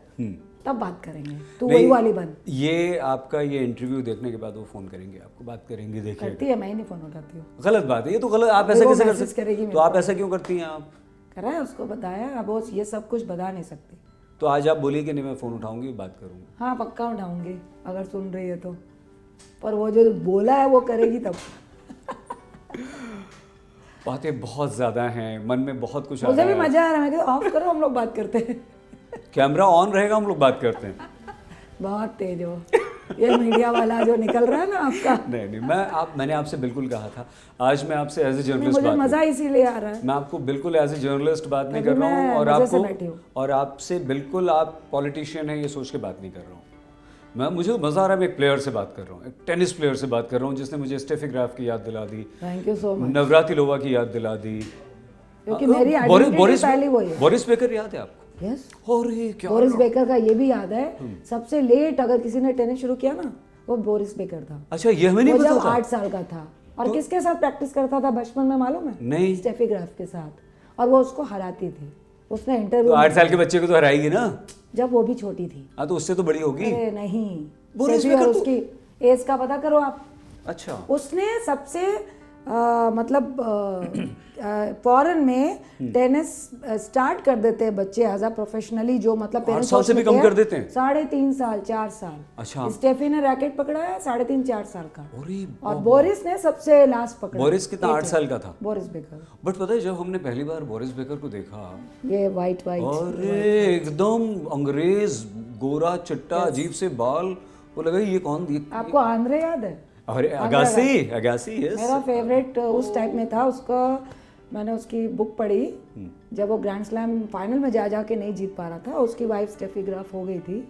तब बात करेंगे, तू वही वाली बन।
ये आपका ये इंटरव्यू देखने के बाद वो फोन करेंगे आपको, बात करेंगे, देखिए।
करती है, मैं ही नहीं फोन उठाती हूँ।
गलत बात है ये तो, गलत। आप ऐसा कैसे कर सकते हैं? तो आप ऐसा क्यों करती हैं? आप
करा है, उसको बताया। अब वो ये सब कुछ बता नहीं सकती।
तो आज आप बोलिए कि नहीं, मैं फ़ोन उठाऊंगी, बात करूंगी।
हाँ, पक्का उठाऊंगी अगर सुन रही है तो, पर वो जो बोला है वो करेगी तब।
बातें बहुत ज़्यादा हैं, मन में बहुत कुछ आ रहा
है। मुझे भी मज़ा आ रहा है। मैं कहती ऑफ करो, हम लोग बात करते हैं।
कैमरा ऑन रहेगा, हम लोग बात करते हैं।
बहुत तेज हो ये मीडिया वाला जो निकल रहा है ना आपका।
नहीं, मैंने आपसे बिल्कुल कहा था, आज मैं आपसे एज ए जर्नलिस्ट
मुझे मज़ा इसीलिए आ रहा है।
मैं आपको बिल्कुल एज ए जर्नलिस्ट बात नहीं कर रहा हूँ, और आपसे बिल्कुल आप पॉलिटिशियन हैं ये सोच के बात नहीं कर रहा हूँ। मुझे मज़ा आ रहा है, मैं एक प्लेयर से बात कर रहा हूँ, एक टेनिस प्लेयर से बात कर रहा हूँ, जिसने मुझे स्टेफी ग्राफ की याद दिला दी,
thank you so much,
Navratilova की याद दिला दी,
क्योंकि मेरी आइडेंटिटी पहली वही है।
बोरिस बेकर याद है आपको?
यस,
बोरिस
बेकर का ये भी याद है। सबसे लेट अगर किसी ने टेनिस शुरू किया ना, वो बोरिस बेकर था।
अच्छा, ये हमें नहीं पता था।
8 साल का था। और किसके साथ प्रैक्टिस करता था बचपन में मालूम है?
नहीं।
स्टेफी ग्राफ के साथ, और वो उसको हराती थी। उसने इंटरव्यू,
8 साल के बच्चे को तो हराएगी ना,
जब वो भी छोटी थी।
हाँ, तो उससे तो बड़ी होगी।
अरे नहीं, बोरिस बेकर तो उसकी एज का पता करो आप।
अच्छा,
उसने सबसे मतलब फॉरेन में टेनिस स्टार्ट कर देते हैं बच्चे एज अ प्रोफेशनली, जो मतलब
8 साल से भी कम कर देते हैं।
3.5 साल 4 साल।
अच्छा,
स्टेफी ने रैकेट पकड़ा है 3.5-4 साल का, और बोरिस ने सबसे लास्ट पकड़ा।
बोरिस कितना 8 साल का था?
Boris Becker.
बट पता है, जब हमने पहली बार बोरिस बेकर को देखा,
ये वाइट
अरे एकदम अंग्रेज, गोरा चिट्टा, अजीब से बाल, वो लगा ये कौन
आपको आंद्रे याद है?
अरे अगासी यस।
मेरा फेवरेट उस टाइप में था उसका। मैंने उसकी बुक पढ़ी जब वो ग्रैंड स्लैम फाइनल में जा के नहीं जीत पा रहा था। उसकी वाइफ स्टेफी ग्राफ हो गई थी,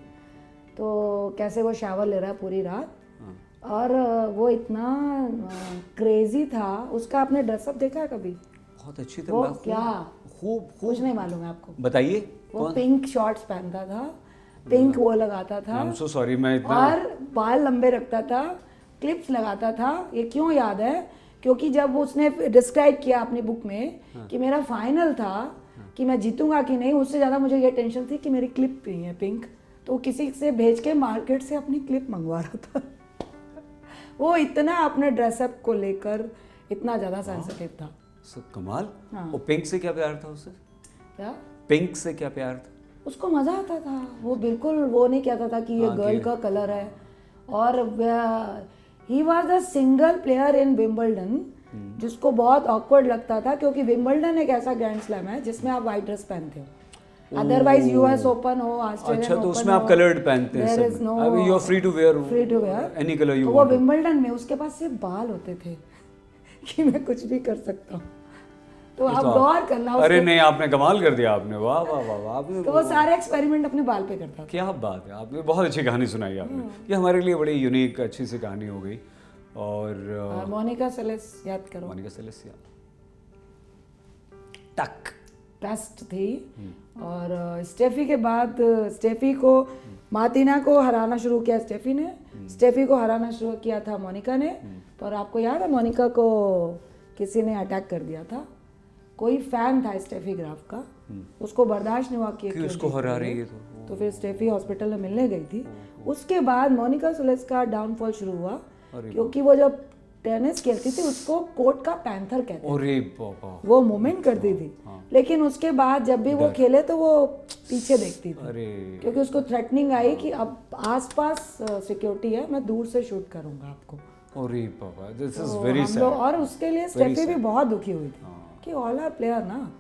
तो कैसे वो शावर ले रहा है पूरी रात, और वो इतना क्रेजी था। उसका आपने ड्रेसअप देखा है कभी?
बहुत अच्छी
वो
तरह
क्या
खूब
कुछ नहीं मालूम है आपको?
बताइए।
वो पिंक शॉर्ट्स पहनता था, पिंक वो लगाता था,
आई एम सो सॉरी मैं इतना,
और बाल लंबे रखता था, क्लिप्स लगाता था। ये क्यों याद है? क्योंकि जब उसने डिस्क्राइब किया अपनी बुक में कि मेरा फाइनल था कि मैं जीतूंगा कि नहीं, उससे ज़्यादा मुझे ये टेंशन थी कि मेरी क्लिप नहीं है पिंक, तो किसी से भेज के मार्केट से अपनी क्लिप मंगवा रहा था। वो इतना अपने ड्रेसअप को लेकर इतना ज़्यादा सेंसिटिव था।
कमाल।
हाँ।
और पिंक से क्या प्यार था उससे?
क्या
पिंक से क्या प्यार था?
उसको मज़ा आता था। वो बिल्कुल वो नहीं कहता था कि ये गर्ल का कलर है। और he was the single player in Wimbledon जिसको बहुत ऑकवर्ड लगता था, क्योंकि विंबलडन एक ऐसा ग्रैंड स्लैम है जिसमें आप वाइट ड्रेस पहनते हो। अदरवाइज यूएस ओपन हो, ऑस्ट्रेलियन
अच्छा,
ओपन
तो उसमें आप कलर्ड पहनते हैं
there is
सब।
no
अभी you are free to wear any colour you
तो वो विंबलडन में उसके पास सिर्फ बाल होते थे कि मैं कुछ भी कर सकता हूँ। तो आप गौर करना।
अरे नहीं, आपने कमाल कर दिया आपने, वाह वाह वाह वाह आपने।
तो वो सारे एक्सपेरिमेंट अपने बाल पे करता था।
क्या बात है, आपने बहुत अच्छी कहानी सुनाई आपने। ये हमारे लिए बड़ी यूनिक अच्छी सी कहानी हो गई। और
मोनिका सेलेस याद करो,
मोनिका सेलेस टक
बेस्ट थी। और स्टेफी के बाद स्टेफी को मार्टिना को हराना शुरू किया स्टेफी ने, स्टेफी को हराना शुरू किया था मोनिका ने। पर आपको याद है मोनिका को किसी ने अटैक कर दिया था, कोई फैन था स्टेफी ग्राफ का, उसको बर्दाश्त नहीं हुआ कि
उसको हरा रही है
तो फिर स्टेफी हॉस्पिटल में मिलने गई थी। उसके बाद मोनिका सेलेस का डाउनफॉल शुरू हुआ, क्योंकि वो जब टेनिस खेलती थी उसको कोर्ट का पैंथर कहते थे।
अरे बाबा,
वो मूवमेंट करती थी, लेकिन उसके बाद जब भी वो खेले तो वो पीछे देखती थी,
अरे
क्योंकि उसको थ्रेटनिंग आई कि अब आसपास सिक्योरिटी है, मैं दूर से शूट करूंगा आपको।
अरे बाबा, दिस इज वेरी सैड।
और उसके लिए स्टेफी भी बहुत दुखी हुई थी कि ऑल आर प्लेयर ना।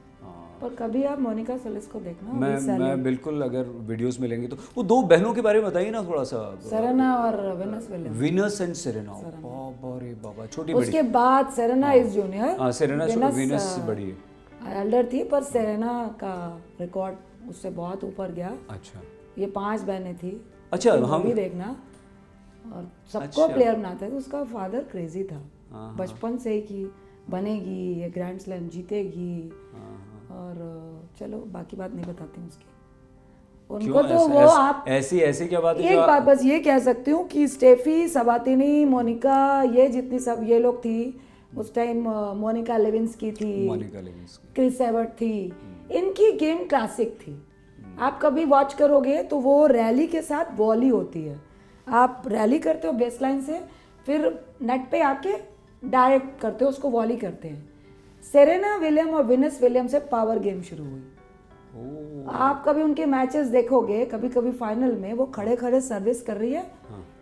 पर कभी आप मोनिका सेलेस को देखना,
मैं बिल्कुल, अगर वीडियोस मिलेंगे तो वो दो बहनों के बारे में बताइए ना थोड़ा सा।
सेरेना और Venus Williams.
Venus and Serena, बाबा रे बाबा, छोटी बड़ी।
उसके बाद सेरेना इज जूनियर।
हां, सेरेना विनस बड़ी है,
एल्डर थी, पर सेरेना का रिकॉर्ड उससे बहुत ऊपर गया।
अच्छा,
ये 5 बहनें थी।
अच्छा, हम
भी देखना, और सबको प्लेयर बनाते थे। उसका फादर क्रेजी था बचपन से ही कि बनेगी, ये ग्रैंड स्लैम जीतेगी। और चलो बाकी बात नहीं बताती उसकी, उनको तो वो आप
ऐसी क्या बात है।
एक बात बस ये कह सकती हूँ कि स्टेफी, सबातिनी, मोनिका, ये जितनी सब ये लोग थी उस टाइम, मोनिका लेविंस्की थी, क्रिस एवर्ट थी, इनकी गेम क्लासिक थी। आप कभी वॉच करोगे तो वो रैली के साथ वॉली होती है। आप रैली करते हो बेसलाइन से, फिर नेट पे आके डायरेक्ट करते हो, उसको वॉली करते हैं। सेरेना विलियम और विनस विलियम से पावर गेम शुरू हुई। आप कभी उनके मैचेस देखोगे, कभी कभी फाइनल में वो खड़े खड़े सर्विस कर रही है,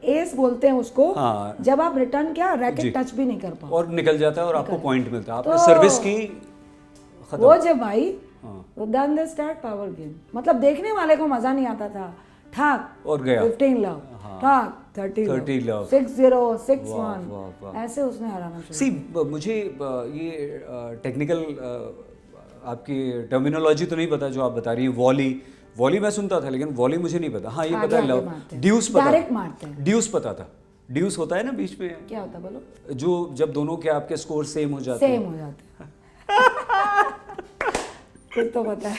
एस बोलते हैं उसको। जब आप रिटर्न क्या रैकेट टच भी नहीं कर पाओ
और निकल जाता है और आपको पॉइंट मिलता है, आपने सर्विस की खत्म।
वो जब आई then they start power game. मतलब देखने वाले को मजा नहीं आता था। ठाक
और गया
15 लव, ठाक 30 लव, 6-0, 6-1, ऐसे उसने हराना शुरू।
सी मुझे ये टेक्निकल आपकी टर्मिनोलॉजी तो नहीं पता जो आप बता रही हैं। वॉली मैं सुनता था, लेकिन वॉली मुझे नहीं पता। हाँ, ये पता है लव, ड्यूस पता,
डायरेक्ट मारते हैं।
ड्यूस पता था। ड्यूस होता है ना बीच में,
क्या होता बोलो?
जो जब दोनों के आपके स्कोर सेम हो जाते हैं।
सेम हो जाते हैं। कुछ तो पता है।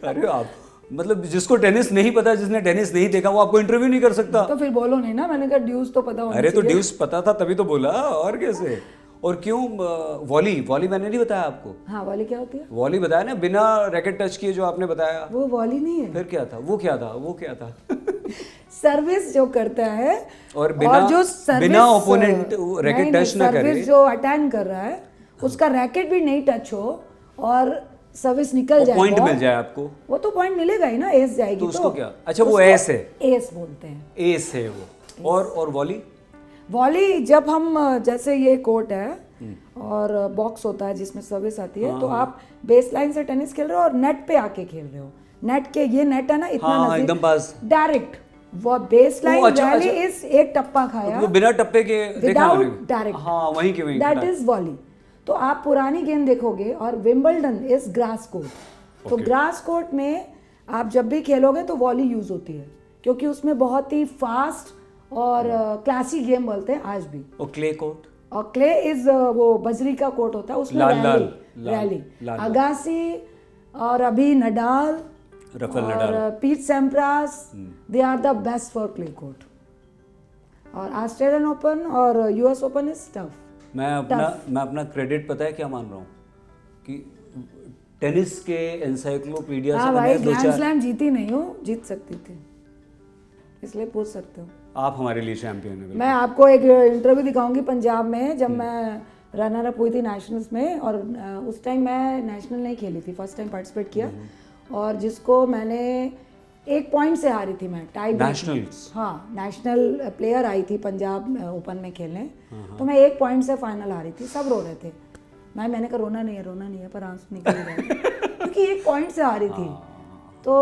अरे आप मतलब जिसको टेनिस नहीं पता, जिसने टेनिस नहीं देखा, वो आपको इंटरव्यू नहीं कर सकता।
तो फिर बोलो नहीं ना, मैंने कहा ड्यूस तो पता होना
अरे तो
चाहिए।
ड्यूस पता था तभी तो बोला, और कैसे। और क्यों वॉली मैंने नहीं बताया आपको।
हाँ, वॉली क्या होती है?
वॉली बताया ना, बिना रैकेट टच किए जो आपने बताया।
वो वॉली नहीं है।
फिर क्या था? वो क्या था?
सर्विस जो करता है
और जो बिना ओपोनेंट रैकेट टच ना करे,
सर्विस जो अटेंड कर रहा है उसका रैकेट भी नहीं टच हो और सर्विस निकल जाए,
पॉइंट मिल जाए आपको,
वो तो पॉइंट मिलेगा ही ना, एस जाएगी।
तो उसको क्या? अच्छा, वो एस है,
एस बोलते हैं,
एस है वो। और वॉली
जब हम, जैसे ये कोर्ट है और बॉक्स होता है जिसमें सर्विस आती है, तो आप बेस लाइन से टेनिस खेल रहे हो और नेट पे आके खेल रहे हो, नेट के ये नेट है ना इतना
हाँ,
नजदीक,
एकदम पास।
डायरेक्ट वो बेस लाइन
अच्छा,
वैली
अच्छा।
इज एक टप्पा खाया
वो बिना टप्पे के देखा
विदाउट
मैंने।
डायरेक्ट,
हाँ, वहीं के वहीं
दैट
खड़ा है।
Is volley. तो आप पुरानी गेम देखोगे और विंबलडन इज ग्रास कोर्ट, तो
Okay.
ग्रास कोर्ट में आप जब भी खेलोगे तो वॉली यूज होती है, क्योंकि उसमें बहुत ही फास्ट और क्लासी गेम बोलते हैं आज भी।
और क्ले कोर्ट,
और क्ले इज वो बजरी का कोर्ट होता है, उसमें
लाल,
रैली
लाल,
रैली
लाल।
अगासी और अभी नडाल
रफेल नडाल।
और Pete Sampras, they are the best for clay court. और ऑस्ट्रेलियन ओपन और यूएस ओपन इज टफ।
मैं अपना क्रेडिट पता है क्या मान रहा हूँ कि टेनिस के एनसाइक्लोपीडिया से
हाँ भाई,
मैंने दो
ग्रैंड
चार।
स्लैम जीती नहीं हूँ, जीत सकती थी, इसलिए पूछ सकते हो।
आप हमारे लिए चैंपियन है बिल्कुल।
मैं आपको एक इंटरव्यू दिखाऊंगी पंजाब में, जब मैं रनर अप हुई थी नेशनल्स में, और उस टाइम मैं नेशनल नहीं खेली थी, फर्स्ट टाइम पार्टिसिपेट किया, और जिसको मैंने 1 पॉइंट से हारी थी मैं, टाई ब्रेक में।
नेशनल्स?
हाँ, नेशनल प्लेयर आई थी पंजाब ओपन में खेलने, तो मैं 1 पॉइंट से फाइनल हारी थी, सब रो रहे थे। मैंने कहा रोना नहीं है, पर आंसू निकल ही रहे थे क्योंकि 1 पॉइंट से हारी थी। तो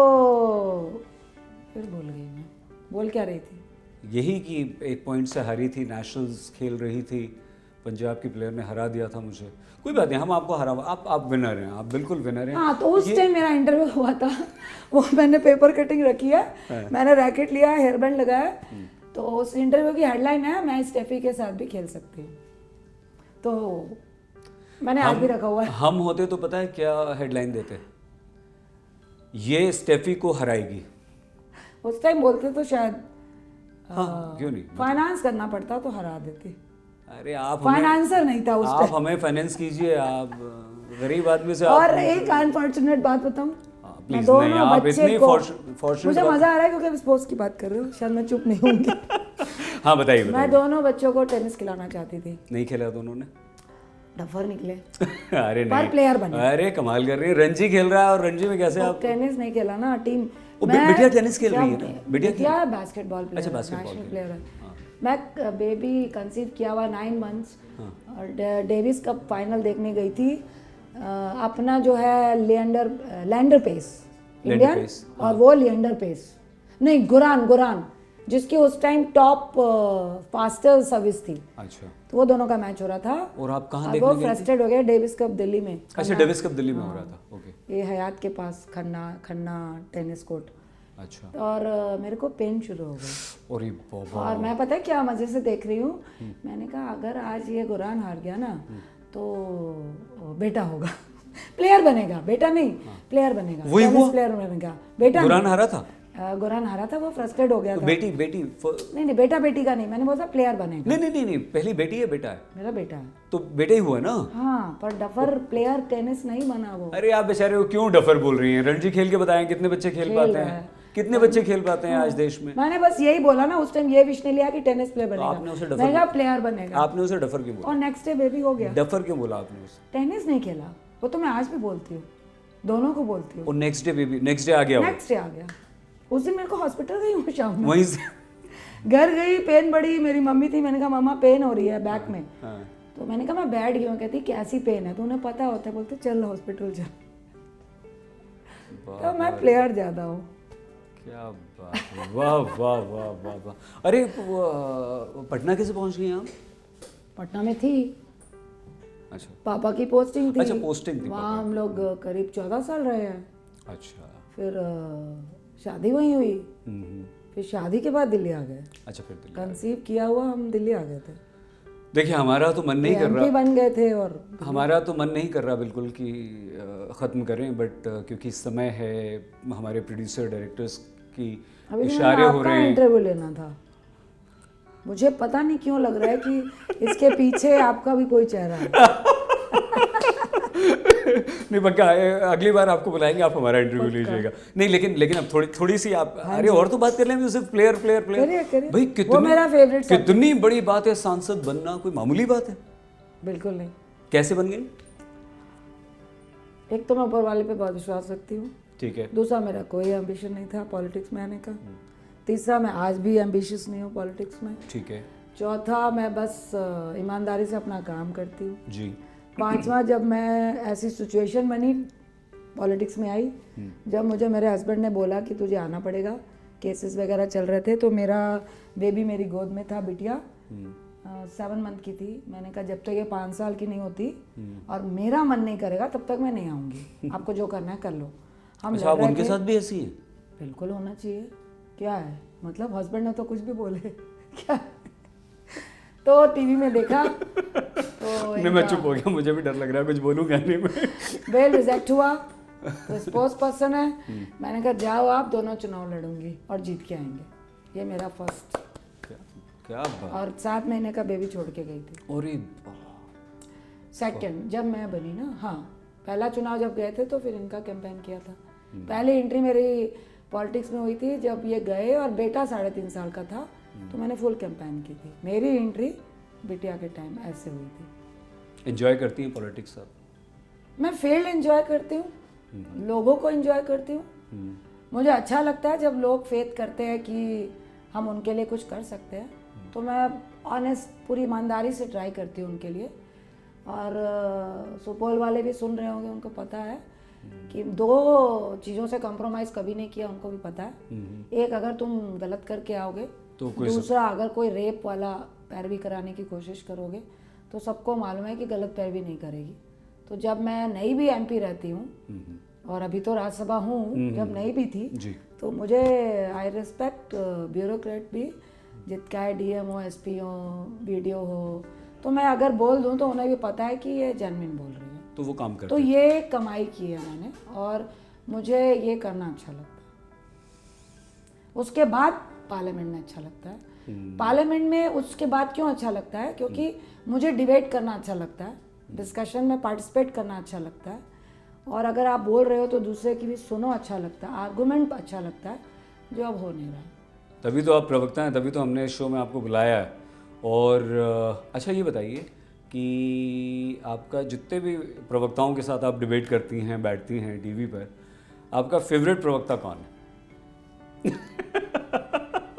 फिर भूल गई मैं, बोल क्या रही थी।
यही कि 1 पॉइंट से हारी थी, नेशनल्स खेल रही थी, पंजाब की प्लेयर ने हरा दिया था मुझे। कोई बात नहीं, हम आपको हरा, आप विनर हैं, आप बिल्कुल विनर हैं।
हाँ, तो उस टाइम मेरा इंटरव्यू हुआ था, वो मैंने पेपर कटिंग रखी है, मैंने रैकेट लिया, हेयर बैंड लगाया, तो उस इंटरव्यू की हेडलाइन है मैं स्टेफी के साथ भी खेल सकती हूँ, तो मैंने आज भी रखा हुआ है।
हम होते तो पता है क्या हेडलाइन देते, ये स्टेफी को हराएगी।
उस टाइम बोलते तो शायद
हाँ, क्यों नहीं।
फाइनेंस करना पड़ता तो हरा देती।
अरे आप
फाइनेंसर नहीं था उस
आप
टाइम।
हमें फाइनेंस कीजिए, आप गरीब आदमी से
और
आप।
एक अनफॉर्चुनेट बात बताऊं,
हाँ,
मैं
प्लीज
दोनों
नहीं, आप
बच्चे
इतनी
को,
फॉर्चुनेट
मुझे मजा आ रहा है क्योंकि स्पोर्ट्स की बात कर रहे हो, शायद मैं चुप नहीं होंगी।
हाँ, बताइए
मैं
बताइए।
दोनों बच्चों को टेनिस खिलाना चाहती थी,
नहीं खेला दोनों ने?
डफर निकले,
अरे
पर
नहीं,
प्लेयर बने।
अरे कमाल कर रही है, रणजी खेल रहा है और रणजी में कैसे आप?
टेनिस नहीं खेला ना टीम।
बिटिया टेनिस खेल रही है ना?
बिटिया बास्केटबॉल प्लेयर,
अच्छा, बास्केटबॉल
नेशनल
खेल
प्लेयर है। मैं बेबी कंसीव किया हुआ 9 मंथ्स, और डेविस कप फाइनल देखने गई थी, अपना जो है लैंडर पेस इंडियन,
पेस,
और वो लिएंडर पेस नहीं, गुरान जिसकी उस टाइम टॉप फास्टर सर्विस थी,
अच्छा,
तो वो दोनों का मैच हो रहा था।
और आप कहाँ
अब
देखने
वो
गई थी?
फ्रस्ट्रेट हो गया, डेविस कप दिल्ली में।
अच्छा, डेविस कप दिल्ली में हो रहा था, ओके।
ये हयात के पास खन्ना टेनिस कोर्ट।
अच्छा,
और मेरे को पेन शुरू हो गई,
और ये बाबा,
और मैं पता है क्या मजे से देख रही हूँ, मैंने कहा अगर आज ये गुरान हार गया ना तो बेटा होगा प्लेयर बनेगा, बेटा नहीं, प्लेयर बनेगा,
वही
टेनिस
हुआ?
प्लेयर बनेगा, बेटा
गुरान हारा था?
गुरान हारा था, वो फ्रस्ट्रेट हो गया
तो
था।
बेटी
नहीं, बेटी का नहीं, मैंने बोला प्लेयर बनेगा।
नहीं, पहली बेटी है बेटा है?
मेरा बेटा है।
तो बेटा ही हुआ ना?
हाँ, पर डफर प्लेयर टेनिस नहीं बना वो।
अरे आप बेचारे को क्यों डफर बोल रही हैं? रणजी खेल के बताएं, कितने बच्चे खेल पाते
रहा
हैं?
है।
कितने बच्चे खेल पाते हैं आज देश में?
मैंने बस यही बोला ना उस टाइम, ये विश नहीं लिया कि टेनिस प्लेयर
आपने उसे
बनेगा,
डफर-
मैंने कहा प्लेयर बनेगा,
आपने उसे डफर क्यों बोला?
और नेक्स्ट डे बेबी हो गया।
डफर क्यों बोला आपने उसे?
टेनिस नहीं खेला, वो तो मैं आज भी बोलती हूँ, दोनों को बोलती हूँ।
और नेक्स्ट डे आ गया वो?
नेक्स्ट डे आ गया, उस दिन मेरे को हॉस्पिटल गई हूँ शाम में,
वहीं से?
घर गई, पेन बड़ी, मेरी मम्मी थी, मैंने कहा मम्मा पेन हो रही है बैक में,
हाँ।
तो मैंने कहा मैं बैठ गई हूँ, कहती कैसी पेन है, तो उन्हें पता होता है, बोलते चल हॉस्पिटल चल। तो मैं प्लेयर ज्यादा हूँ।
क्या बात है, वाह वाह वाह वाह वाह। अरे वो, पटना कैसे पहुंच गई आप?
पटना में थी,
अच्छा
पापा की पोस्टिंग थी।
अच्छा, पोस्टिंग थी
वहाँ हम लोग करीब 14 साल रहे हैं।
अच्छा,
फिर शादी वहीं हुई,
हम्म।
फिर शादी के बाद दिल्ली आ गए,
अच्छा, फिर दिल्ली।
कंसीव किया हुआ हम दिल्ली आ गए थे।
देखिए, हमारा तो मन नहीं कर
MP
रहा,
बन गए थे, और
हमारा तो मन नहीं कर रहा बिल्कुल कि ख़त्म करें, बट क्योंकि समय है, हमारे प्रोड्यूसर डायरेक्टर्स की
अभी तो
इशारे
मैंने
हो
आपका
रहे हैं।
इंटरव्यू लेना था, मुझे पता नहीं क्यों लग रहा है कि इसके पीछे आपका भी कोई चेहरा है।
नहीं पक्का, अगली बार आपको बुलाएंगे, आप हमारा इंटरव्यू लीजिएगा। नहीं, लेकिन अब थोड़ी सी आप, अरे और तो बात कर लें, सिर्फ प्लेयर
करिए।
भाई,
वो मेरा फेवरेट सब्जेक्ट।
कितनी बड़ी बात है, सांसद बनना कोई मामूली बात है?
बिल्कुल नहीं।
कैसे बन गई?
एक तो मैं ऊपर वाले पे बहुत विश्वास रखती हूँ,
ठीक है,
दूसरा मेरा कोई एम्बिशन नहीं था पॉलिटिक्स में आने का, तीसरा मैं आज भी एम्बिशियस नहीं हूँ पॉलिटिक्स में,
ठीक है
चौथा मैं बस ईमानदारी से अपना काम करती हूँ,
जी।
पांचवा जब मैं ऐसी सिचुएशन बनी पॉलिटिक्स में आई जब मुझे मेरे हस्बैंड ने बोला कि तुझे आना पड़ेगा, केसेस वगैरह चल रहे थे, तो मेरा बेबी मेरी गोद में था, बिटिया 7 मंथ की थी। मैंने कहा जब तक ये 5 साल की नहीं होती और मेरा मन नहीं करेगा तब तक मैं नहीं आऊँगी, आपको जो करना है कर लो। हम
अच्छा, आप उनके साथ भी ऐसी हैं?
बिल्कुल होना चाहिए, क्या है मतलब, हस्बैंड ने तो कुछ भी बोले क्या। तो टीवी में देखा तो
नहीं, मैं चुप हो गया, मुझे भी डर लग रहा है, कुछ बोलूँगा नहीं मैं।
वेल रिजेक्ट हुआ, तो स्पोर्ट्स पर्सन है। मैंने कहा जाओ आप, दोनों चुनाव लड़ूंगी और जीत के आएंगे। ये मेरा फर्स्ट,
क्या बात।
और 7 महीने का बेबी छोड़ के गई थी।
और
सेकंड जब मैं बनी ना, हाँ पहला चुनाव जब गए थे तो फिर इनका कैंपेन किया था। पहली एंट्री मेरी पॉलिटिक्स में हुई थी जब ये गए और बेटा 3.5 साल का था, तो मैंने फुल कैंपेन की थी। मेरी एंट्री बिटिया के टाइम ऐसे हुई थी।
एंजॉय करती हैं पॉलिटिक्स आप?
मैं फील्ड एंजॉय करती हूँ, लोगों को एंजॉय करती हूँ। मुझे अच्छा लगता है जब लोग फेथ करते हैं कि हम उनके लिए कुछ कर सकते हैं, तो मैं ऑनेस्ट पूरी ईमानदारी से ट्राई करती हूँ उनके लिए। और सुपौल वाले भी सुन रहे होंगे, उनको पता है कि 2 चीज़ों से कॉम्प्रोमाइज़ कभी नहीं किया, उनको भी पता है। एक, अगर तुम गलत करके आओगे तो दूसरा, अगर कोई रेप वाला पैरवी कराने की कोशिश करोगे तो सबको मालूम है कि गलत पैरवी नहीं करेगी। तो जब मैं नई भी एमपी रहती हूँ और अभी तो राज्यसभा हूँ, जब नई भी थी
जी।
तो मुझे आई रिस्पेक्ट ब्यूरोक्रेट भी, जितना डीएम हो, एसपी हो, बीडीओ हो, तो मैं अगर बोल दूँ तो उन्हें भी पता है कि ये जेन्युइन बोल रही है,
तो वो काम करते
तो ये कमाई की है मैंने और मुझे ये करना अच्छा लगता है। उसके बाद पार्लियामेंट में अच्छा लगता है। पार्लियामेंट में उसके बाद क्यों अच्छा लगता है? क्योंकि मुझे डिबेट करना अच्छा लगता है, डिस्कशन में पार्टिसिपेट करना अच्छा लगता है, और अगर आप बोल रहे हो तो दूसरे की भी सुनो अच्छा लगता है, आर्गूमेंट अच्छा लगता है, जो अब हो नहीं रहा।
तभी तो आप प्रवक्ता हैं, तभी तो हमने इस शो में आपको बुलाया है। और अच्छा ये बताइए कि आपका जितने भी प्रवक्ताओं के साथ आप डिबेट करती हैं, बैठती हैं टीवी पर, आपका फेवरेट प्रवक्ता कौन है?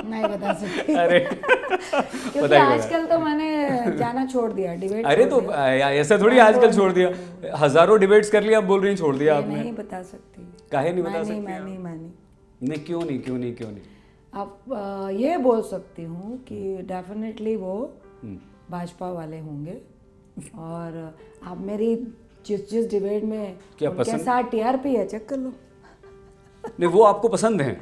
नहीं बता सकती।
अरे
क्योंकि आजकल तो मैंने जाना छोड़ दिया डिबेट।
अरे तो ऐसा थोड़ी आजकल छोड़ दिया, हजारों डिबेट्स कर लिया, आप बोल रही हैं छोड़ दिया आपने।
नहीं बता सकती।
काहे नहीं बता सकती?
मैं नहीं।
क्यों नहीं?
अब ये बोल सकती हूँ कि डेफिनेटली वो भाजपा वाले होंगे, और आप मेरी जिस डिबेट में
क्या
उनके
पसंद?
साथ टीआरपी है, चेक कर लो।
नहीं, वो आपको पसंद है?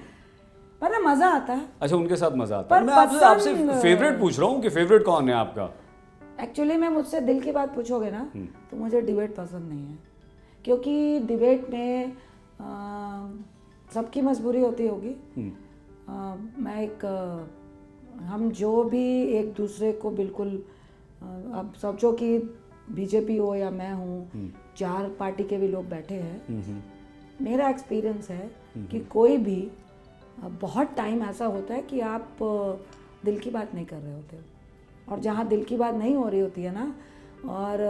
मतलब मजा आता है।
अच्छा, उनके साथ मजा आता है।
पर
मैं आपसे फेवरेट पूछ रहा हूँ कि फेवरेट कौन है आपका?
एक्चुअली में मुझसे दिल की बात पूछोगे ना तो मुझे डिबेट पसंद नहीं है, क्योंकि डिबेट में सबकी मजबूरी होती होगी। हम जो भी एक दूसरे को बिल्कुल, अब सोचो कि बीजेपी हो या मैं हूँ, 4 पार्टी के भी लोग बैठे हैं। मेरा एक्सपीरियंस है कि कोई भी बहुत टाइम ऐसा होता है कि आप दिल की बात नहीं कर रहे होते हो, और जहाँ दिल की बात नहीं हो रही होती है ना, और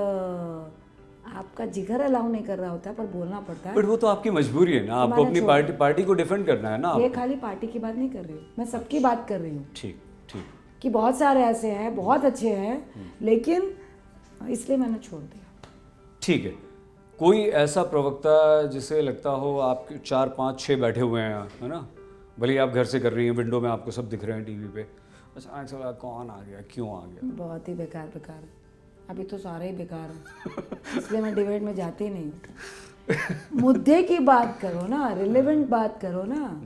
आपका जिगर अलाउ नहीं कर रहा होता है, पर बोलना पड़ता है।
बट वो तो आपकी मजबूरी है ना, आपको अपनी पार्टी को डिफेंड करना है ना।
ये खाली पार्टी की बात नहीं कर रही हूँ, मैं सबकी बात कर रही हूँ।
ठीक
कि बहुत सारे ऐसे हैं, बहुत अच्छे हैं, लेकिन इसलिए मैंने छोड़ दिया।
ठीक है, कोई ऐसा प्रवक्ता जिसे लगता हो आपके 4, 5, 6 बैठे हुए हैं, है ना, भले आप घर से कर रही हैं, विंडो में आपको सब दिख रहे हैं टीवी पे, अचानक से लगा कौन आ गया, क्यों आ गया?
बहुत ही बेकार। अभी तो सारे ही बेकार हैं, इसलिए मैं डिबेट में जाती ही नहीं। मुद्दे की बात करो ना, रिलेवेंट बात करो ना।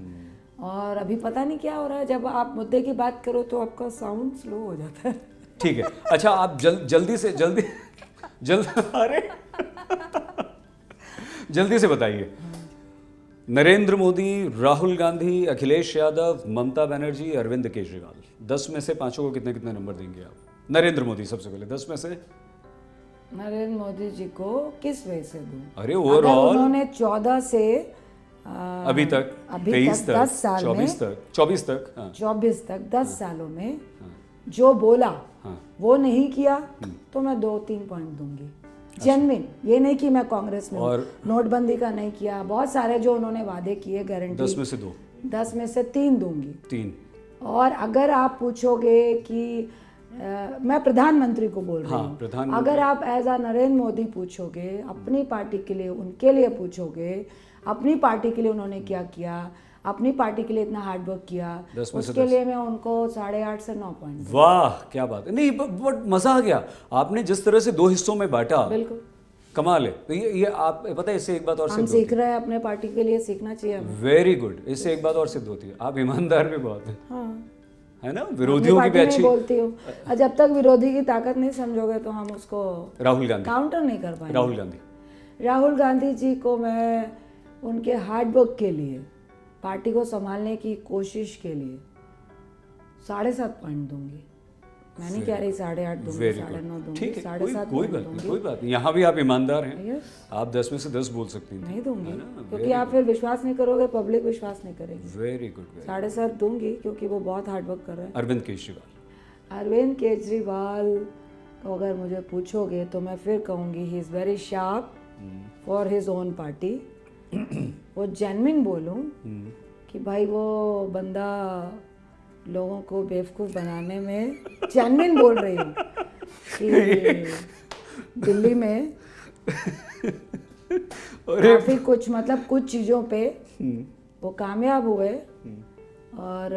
और अभी पता नहीं क्या हो रहा है, जब आप मुद्दे की बात करो तो आपका साउंड स्लो हो जाता है।
ठीक है, अच्छा आप जल्दी से बताइए, नरेंद्र मोदी, राहुल गांधी, अखिलेश यादव, ममता बनर्जी, अरविंद केजरीवाल, 10 में से 5 को कितने नंबर देंगे आप? नरेंद्र मोदी सबसे पहले, 10 में से।
नरेंद्र मोदी जी को किस वजह से दूं?
अरे ओवरऑल
उन्होंने 14 से
अभी तक 23 तक,
10 साल
24 तक, हाँ।
24 तक 10 सालों में जो बोला वो नहीं किया, तो मैं 2-3 पॉइंट दूंगी। जेन्युइन, ये नहीं कि मैं कांग्रेस में और नोटबंदी का नहीं किया, बहुत सारे जो उन्होंने वादे किए, गारंटी
10 में से 2,
10 में से 3 दूंगी।
3।
और अगर आप पूछोगे कि मैं प्रधानमंत्री को बोल रही हूँ, अगर आप एज आ नरेंद्र मोदी पूछोगे, अपनी पार्टी के लिए, उनके लिए पूछोगे, अपनी पार्टी के लिए उन्होंने क्या किया, अपनी पार्टी के लिए इतना हार्ड वर्क किया,
10 में से
उसके
10।
लिए मैं उनको 8.5 से 9 पॉइंट।
वाह क्या बात है। नहीं बट मजा आ गया, आपने जिस तरह से 2 हिस्सों में बांटा,
बिल्कुल
कमाल है। तो ये आप पता है, इससे एक बात और
हम
सिद्ध
सीख रहे हैं, अपने पार्टी के लिए सीखना चाहिए हमें।
वेरी गुड, इससे एक बात और सिद्ध होती है, आप ईमानदार भी बहुत हैं,
हाँ,
है ना,
अपनी
विरोधियों की
पार्टी
भी
में
अच्छी।
बोलती हूँ, और जब तक विरोधी की ताकत नहीं समझोगे तो हम उसको
राहुल गांधी,
काउंटर नहीं कर पाएंगे।
राहुल गांधी
राहुल गांधी जी को मैं उनके हार्ड वर्क के लिए, पार्टी को संभालने की कोशिश के लिए 7.5 पॉइंट दूंगी। मैं नहीं कह रही 8.5 दूंगी,
वेरी
9.5
गुड,
दूंगी,
ठीक है,
7.5
कोई बात नहीं, कोई बात नहीं, यहाँ भी आप ईमानदार हैं,
Yes,
आप 10 में से 10 बोल सकती हैं।
नहीं दूंगी
है ना?
क्योंकि आप फिर विश्वास नहीं करोगे, पब्लिक विश्वास नहीं करेगी।
Very good.
7.5 दूंगी क्योंकि वो बहुत हार्ड वर्क कर रहे हैं।
अरविंद केजरीवाल,
अरविंद केजरीवाल को अगर मुझे पूछोगे तो मैं फिर कहूँगी he is very sharp for his own party. वो जेन्युइन बोलूँ कि भाई वो बंदा लोगों को बेवकूफ़ बनाने में, जेन्युइन बोल रही हूँ कि दिल्ली में काफ़ी कुछ, मतलब कुछ चीज़ों पे वो कामयाब हुए, और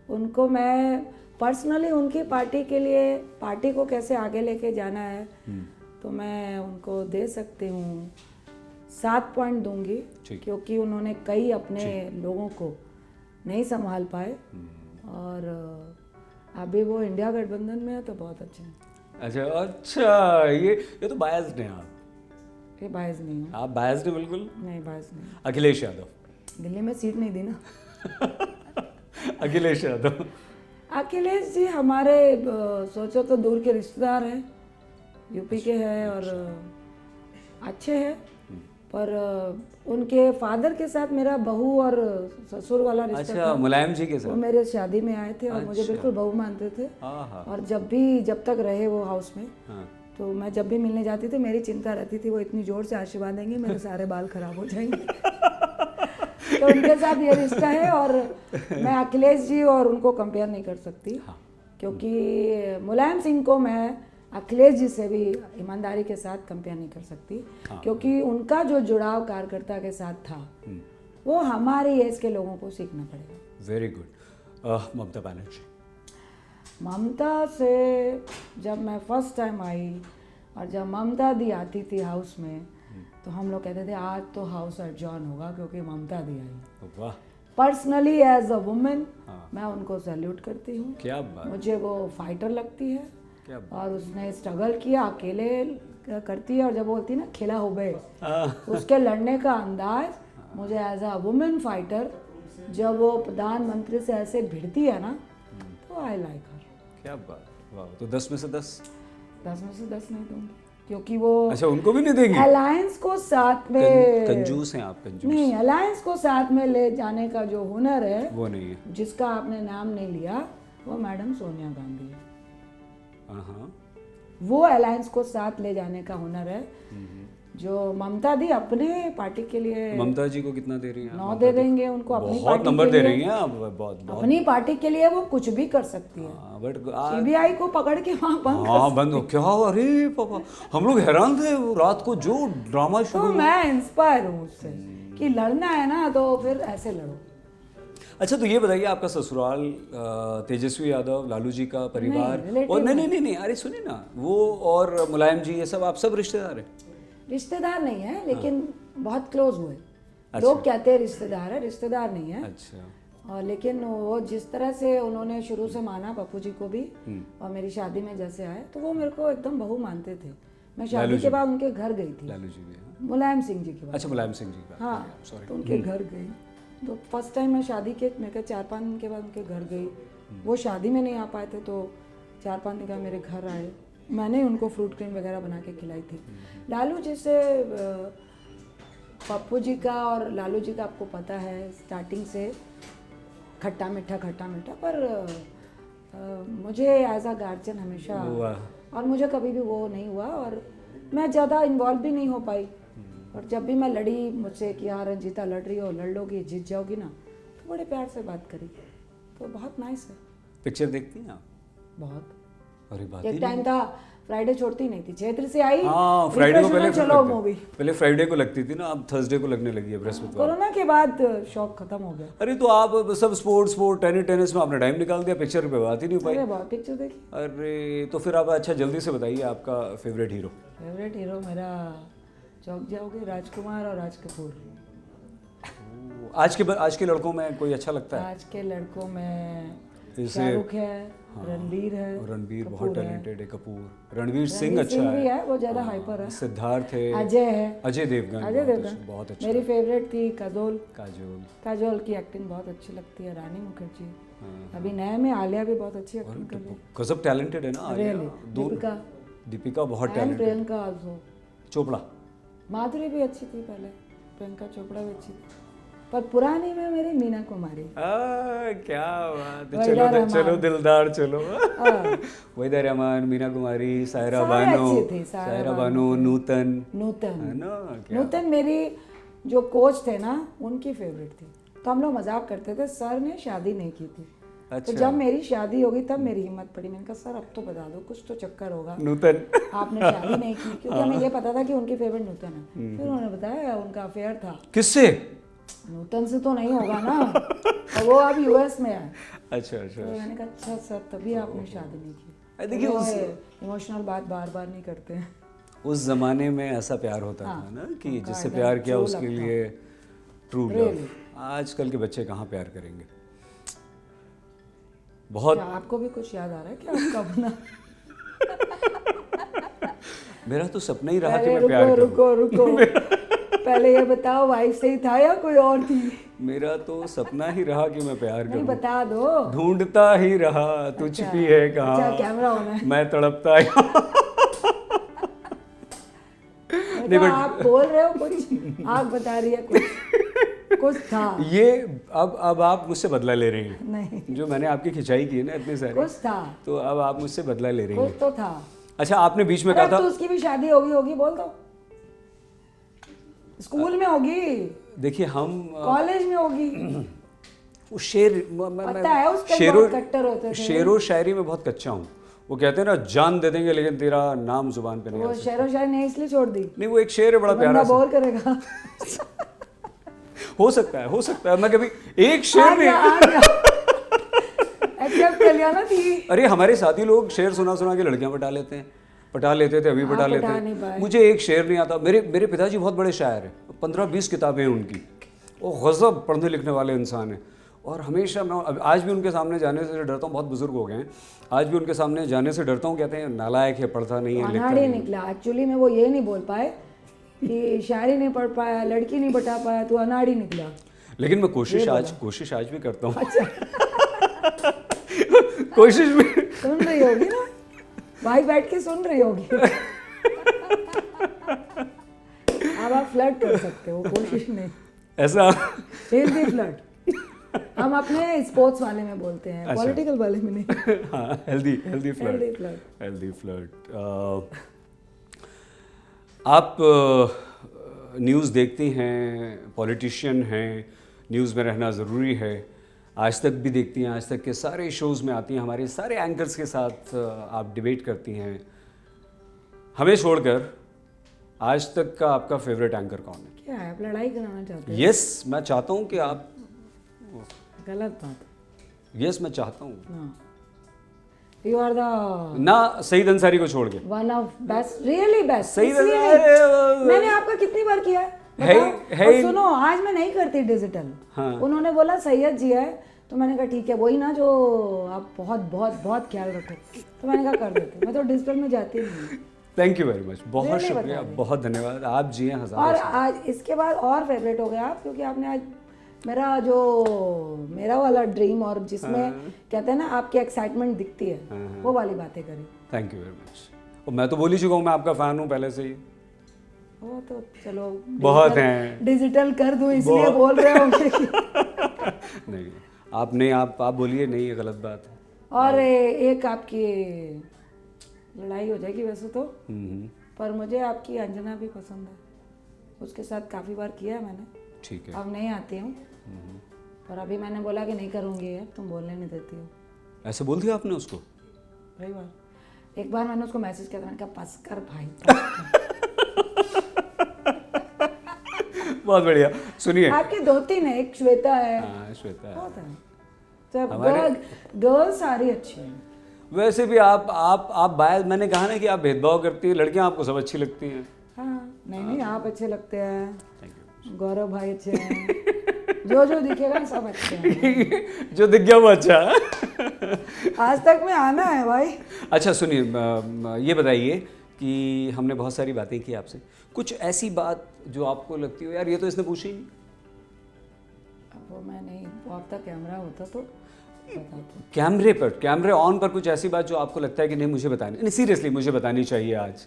उनको मैं पर्सनली उनकी पार्टी के लिए, पार्टी को कैसे आगे लेके जाना है, तो मैं उनको दे सकती हूँ 7 पॉइंट दूंगी, क्योंकि उन्होंने कई अपने लोगों को नहीं संभाल पाए, और अभी वो इंडिया गठबंधन में है तो बहुत अच्छे हैं।
अच्छा, ये तो बायस्ड हैं आप,
ये बायस नहीं हूँ।
आप बायस्ड हैं बिल्कुल।
नहीं, बायस नहीं।
अखिलेश यादव,
दिल्ली में सीट नहीं दी ना।
अखिलेश यादव,
अखिलेश जी हमारे सोचो तो दूर के रिश्तेदार हैं, यूपी के हैं, और अच्छे हैं, पर उनके फादर के साथ मेरा बहू और ससुर वाला रिश्ता
अच्छा, मुलायम जी के
वो
साथ।
मेरे शादी में आए थे और मुझे बिल्कुल बहू मानते थे, और जब तक रहे वो हाउस में, तो मैं जब भी मिलने जाती थी मेरी चिंता रहती थी वो इतनी जोर से आशीर्वाद देंगे मेरे सारे बाल खराब हो जाएंगे। तो उनके साथ ये रिश्ता है, और मैं अखिलेश जी और उनको कंपेयर नहीं कर सकती, क्योंकि मुलायम सिंह को मैं अखिलेश जी से भी ईमानदारी के साथ कंपेयर नहीं कर सकती, क्योंकि उनका जो जुड़ाव कार्यकर्ता के साथ था वो हमारे एज के लोगों को सीखना पड़ेगा।
Very good. ममता बनर्जी,
ममता से जब मैं फर्स्ट टाइम आई और जब ममता दी आती थी हाउस में, तो हम लोग कहते थे आज तो हाउस एडजॉर्न होगा क्योंकि ममता दी आई।
वाह,
पर्सनली एज अ वुमेन मैं उनको सैल्यूट करती हूँ।
क्या बात,
मुझे वो फाइटर लगती है,
क्या बात।
और उसने स्ट्रगल किया, अकेले करती है, और जब बोलती है ना खिला हो गए, उसके लड़ने का अंदाज मुझे एज अ वुमेन फाइटर, जब वो प्रधानमंत्री से ऐसे भिड़ती है ना, तो आई लाइक हर।
क्या बात, वाह। तो 10 में से 10?
10 में से 10 नहीं दूंगी, क्योंकि वो
अच्छा, उनको भी नहीं देंगे?
अलायंस को साथ में
कंजूस हैं आप, कंजूस
नहीं, अलायंस को साथ में ले जाने का जो हुनर है,
वो नहीं है।
जिसका आपने नाम नहीं लिया, वो मैडम सोनिया गांधी है।
हाँ,
वो अलायंस को साथ ले जाने का हुनर है, जो ममता दी अपने पार्टी के लिए।
ममता जी को कितना दे रही हैं?
9 दे देंगे उनको अपनी
बहुत
पार्टी
नंबर
के
दे
लिए।
रही हैं आप, बहुत बहुत।
अपनी पार्टी के लिए वो कुछ भी कर सकती है,
बट
सीबीआई को पकड़ के वहाँ बंद
हाँ, बंद हो क्या? अरे पापा, हम लोग हैरान थे वो रात को जो ड्रामा
तो
शुरू।
मैं इंस्पायर हूँ उससे कि लड़ना है ना तो फिर ऐसे लड़ो।
अच्छा, तो ये बताइए, आपका ससुराल तेजस्वी यादव, लालू जी का परिवार, और नहीं, अरे सुनिए ना, वो और मुलायम जी, ये सब आप सब रिश्तेदार हैं?
रिश्तेदार नहीं है, लेकिन बहुत क्लोज हुए। लोग कहते हैं रिश्तेदार है, रिश्तेदार नहीं है।
अच्छा।
और लेकिन वो जिस तरह से उन्होंने शुरू से माना पप्पू जी को भी, और मेरी शादी में जैसे आए, तो वो मेरे को एकदम बहू मानते थे। मैं शादी के बाद उनके घर गई थी।
लालू जी भी?
मुलायम सिंह जी के बाद।
अच्छा, मुलायम सिंह जी का।
हाँ, तो उनके घर गई, तो फर्स्ट टाइम मैं शादी के मेरे को 4-5 दिन के बाद उनके घर गई। वो शादी में नहीं आ पाए थे, तो 4-5 दिन का मेरे घर आए, मैंने उनको फ्रूट क्रीम वगैरह बना के खिलाई थी। लालू जी से, पप्पू जी का और लालू जी का आपको पता है स्टार्टिंग से खट्टा मीठा, पर मुझे एज अ गार्जियन हमेशा, और मुझे कभी भी वो नहीं हुआ, और मैं ज़्यादा इन्वॉल्व भी नहीं हो पाई। और जब भी मैं लड़ी मुझसे कि यार रंजीता लड़ रही हो, लड़ लोगी, जीत जाओगी ना, तो बड़े प्यार से बात करी, तो बहुत नाइस है।
पिक्चर देखती हैं आप?
बहुत।
अरे बात
एक टाइम था फ्राइडे छोड़ती नहीं थी, चैत्र से आई
हाँ फ्राइडे को पहले
चलो मूवी।
पहले फ्राइडे को लगती थी ना, अब थर्सडे को लगने लगी है बृहस्पतिवार।
कोरोना के बाद शौक खत्म हो गया।
अरे तो आप सब स्पोर्ट टेनिस में आपने टाइम निकाल दिया, पिक्चर पे बात ही नहीं हो पाई।
अरे बहुत पिक्चर देखी।
अरे तो फिर आप अच्छा जल्दी से बताइए आपका फेवरेट हीरो।
फेवरेट हीरो मेरा चौक जाओगे राजकुमार और राज कपूर।
आज के लड़कों में कोई अच्छा लगता है?
आज के लड़कों में
जैसे
शाहरुख है, रणबीर है,
रणबीर बहुत
कपूर है।
टैलेंटेड है, कपूर, रणवीर सिंह
रणवीर
अच्छा
सिंह भी
है,
है, वो ज्यादा हाइपर है।
सिद्धार्थ है,
अजय है,
अजय देवगन बहुत अच्छा।
मेरी फेवरेट थी काजोल।
काजोल
की एक्टिंग बहुत अच्छी लगती है। रानी मुखर्जी, अभी नए में आलिया भी बहुत अच्छी एक्टिंग कर रही है।
गजब टैलेंटेड है ना आलिया। दीपिका बहुत टैलेंटेड।
प्रियंका आल्सो।
चोपड़ा,
माधुरी भी अच्छी थी पहले, प्रियंका चोपड़ा भी अच्छी थी, पर पुरानी में मेरी मीना कुमारी।
क्या बात है, चलो दिलदार, चलो वहीदा रहमान, मीना कुमारी, सायरा बानो,
नूतन मेरी जो कोच थे ना उनकी फेवरेट थी। तो हम लोग मजाक करते थे, सर ने शादी नहीं की थी।
अच्छा।
तो जब मेरी शादी होगी तब मेरी हिम्मत पड़ी, मैंने कहा सर अब तो बता दो, कुछ तो चक्कर होगा।
नूतन
आपने शादी नहीं की, क्योंकि हमें ये पता था कि उनकी फेवरेट नूतन है। फिर उन्होंने बताया उनका अफेयर था।
किससे?
नूतन से तो नहीं होगा ना, और वो अब यूएस में है।
अच्छा।
तो मैंने कहा अच्छा सर तभी आपने शादी नहीं की।
देखिए उस
इमोशनल बात बार बार नहीं करते हैं।
उस जमाने में ऐसा प्यार होता था ना कि जिससे प्यार किया उसके लिए ट्रू लव। आजकल के बच्चे कहाँ प्यार करेंगे। बहुत
आपको भी कुछ याद आ रहा है क्या आपका अपना?
मेरा तो सपना ही रहा कि मैं प्यार करूं।
रुको पहले ये बताओ वाइफ से ही था या कोई और थी?
मेरा तो सपना ही रहा कि मैं प्यार करूं।
बता दो।
ढूंढता ही रहा तुझ भी है कहाँ।
अच्छा कैमरा ऑन है।
मैं तड़पता ही
नहीं, आप बोल रहे हो कुछ, आग बता रही है कुछ था।
ये अब आप मुझसे बदला ले रही हैं।
नहीं,
जो मैंने आपकी खिंचाई की है ना इतने सारे,
कुछ था।
तो अब आप मुझसे बदला ले रही हैं।
कुछ तो था।
अच्छा आपने बीच में कहा था
तो उसकी भी शादी होगी बोल दो। स्कूल में होगी,
देखिए हम
कॉलेज में होगी।
वो शेर
पता है उसके बहुत कट्टर होते थे।
शेरो शायरी में बहुत कच्चा हूँ। वो कहते हैं ना जान दे देंगे लेकिन तेरा नाम जुबान पे नहीं आ सकता।
वो शेरो शायरी ने इसलिए छोड़ दी।
नहीं वो एक शेर है बड़ा प्यारा सा।
बोर करेगा।
हो सकता है मैं कभी एक शेर नहीं
एक्सेप्ट कर लिया ना थी।
अरे हमारे साथी लोग शेर सुना के लड़कियां पटा लेते थे, अभी पटा लेते हैं। मुझे एक शेर नहीं आता। मेरे पिताजी बहुत बड़े शायर हैं, 15-20 किताबें हैं उनकी। वो गजब पढ़ने लिखने वाले इंसान हैं। और हमेशा मैं आज भी उनके सामने जाने से डरता हूँ। बहुत बुजुर्ग हो गए हैं, आज भी उनके सामने जाने से डरता हूँ। कहते हैं नालायक है, पढ़ता नहीं है, लिखता नहीं
निकला। एक्चुअली में वो ये नहीं बोल पाए कि शायरी नहीं पढ़ पाया, लड़की नहीं बता पाया, तो अनाड़ी निकला।
लेकिन मैं कोशिश आज भी करता हूँ।
अच्छा।
कोशिश भी
सुन रही होगी ना भाई, बैठ के सुन रही होगी। अब आप फ्लर्ट कर सकते हो, कोशिश नहीं।
ऐसा
हेल्दी फ्लर्ट हम अपने स्पोर्ट्स वाले में बोलते हैं,
अच्छा।
पॉलिटिकल वाले में नहीं।
हाँ, हेल्दी फ्लर्ट। आप न्यूज़ देखती हैं, पॉलिटिशियन हैं, न्यूज़ में रहना ज़रूरी है। आज तक भी देखती हैं, आज तक के सारे शोज़ में आती हैं, हमारे सारे एंकर्स के साथ आप डिबेट करती हैं। हमें छोड़कर आज तक का आपका फेवरेट एंकर कौन है?
क्या है, आप लड़ाई कराना चाहते हैं?
यस मैं चाहता हूँ कि आप
गलत बात।
यस मैं चाहता हूँ।
यू आर द
ना सईद अंसारी को छोड़ के
one of best, really best.
Saeed
मैंने आपका कितनी बार किया है?
है
सुनो, आज मैं नहीं करती डिजिटल।
हाँ।
उन्होंने बोला सैयद जी है, तो मैंने कहा ठीक है, वही ना जो आप बहुत बहुत बहुत ख्याल रखो, तो मैंने कहा कर देते। मैं तो डिजिटल में जाती नहीं।
थैंक यू वेरी मच, बहुत शुक्रिया, बहुत धन्यवाद। आप जी हैं हज़ारों।
और आज इसके बाद और फेवरेट हो गया आप, क्योंकि आपने आज मेरा वाला ड्रीम और जिसमें कहते हैं ना आपकी एक्साइटमेंट दिखती है, वो वाली बातें करी।
Thank you very much. और मैं तो बोल ही चुका हूँ, मैं आपका फ़ैन हूँ पहले से ही।
वो तो चलो
बहुत हैं,
डिजिटल कर दूं इसलिए बोल रहे होंगे।
नहीं आप बोलिए, नहीं ये गलत बात है।
और एक आपकी लड़ाई हो जाएगी वैसे तो, पर मुझे आपकी अंजना भी पसंद है। उसके साथ काफ़ी बार किया है मैंने।
ठीक है।
अब नहीं आती हूँ, पर अभी मैंने बोला कि नहीं करूँगी यार, तुम बोलने नहीं देती हो।
ऐसे बोल दिया आपने उसको?
वही बात, एक बार मैंने उसको मैसेज किया था, मैंने कहा बस कर भाई, बस कर।
बहुत बढ़िया। सुनिए,
आपके 2-3 है, एक श्वेता है,
हाँ श्वेता है।
बहुत है, तो गर्ल्स सारी अच्छी हैं।
वैसे भी आप बाय, मैंने कहा ना कि आप भेदभाव करती हैं, लड़कियां आपको सब अच्छी लगती हैं।
हाँ, नहीं आप अच्छे लगते हैं,
थैंक यू।
गौरव भाई अच्छे हैं, जो दिखेगा सब अच्छे हैं।
जो दिख गया वो अच्छा है।
आज तक में आना है भाई।
अच्छा सुनिए, ये बताइए कि हमने बहुत सारी बातें की आपसे, कुछ ऐसी बात जो आपको लगती हो यार ये तो इसने पूछी नहीं।
अब वो मैं नहीं, वो आपका कैमरा होता तो बताते।
कैमरे ऑन पर कुछ ऐसी बात जो आपको लगता है कि नहीं मुझे बतानी, नहीं सीरियसली मुझे बतानी चाहिए आज,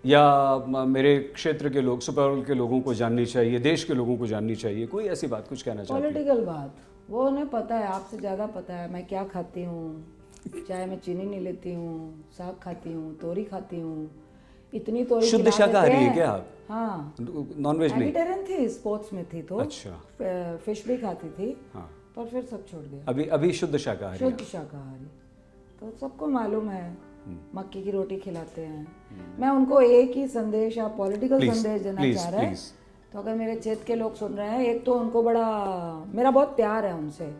या मेरे क्षेत्र के लोग, सुपरवर्ल्ड के लोगों को जाननी चाहिए, देश के लोगों को जाननी चाहिए, कोई ऐसी बात कुछ कहना चाहती हैं?
पॉलिटिकल बात, वो उन्हें पता है, आपसे ज़्यादा पता है मैं क्या खाती हूँ। चाय में चीनी नहीं लेती हूँ, साग खाती हूँ, तोरी खाती हूँ, इतनी तोरी
शुद्ध
खिला
शाकाहारी
देते
है
हैं।
क्या आप?
हाँ,
नॉनवेज नहीं?
वेजिटेरियन थी, स्पोर्ट्स में थी तो
अच्छा।
फिश भी खाती थी,
हाँ,
पर फिर सब छोड़ दिया।
अभी शुद्ध शाकाहारी
शुद्ध शाकाहारी, तो सबको मालूम है, मक्की की रोटी खिलाते हैं। मैं उनको एक ही संदेश, आप पॉलिटिकल संदेश देना चाह रहे हैं, तो अगर मेरे क्षेत्र के लोग सुन रहे हैं, एक तो उनको मेरा बहुत प्यार है उनसे,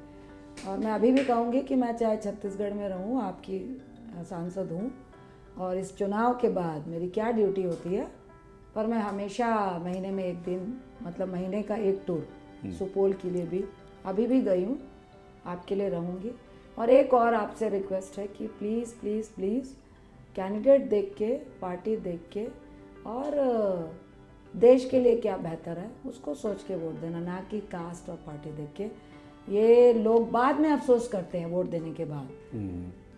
और मैं अभी भी कहूँगी कि मैं चाहे छत्तीसगढ़ में रहूँ, आपकी सांसद हूँ, और इस चुनाव के बाद मेरी क्या ड्यूटी होती है, पर मैं हमेशा महीने में एक दिन, मतलब महीने का एक टूर सुपौल के लिए भी अभी भी गई हूँ, आपके लिए रहूँगी। और एक और आपसे रिक्वेस्ट है कि प्लीज़ प्लीज़ प्लीज़ कैंडिडेट देख के, पार्टी देख के, और देश के लिए क्या बेहतर है उसको सोच के वोट देना, ना कि कास्ट और पार्टी देख के। ये लोग बाद में अफसोस करते हैं वोट देने के बाद,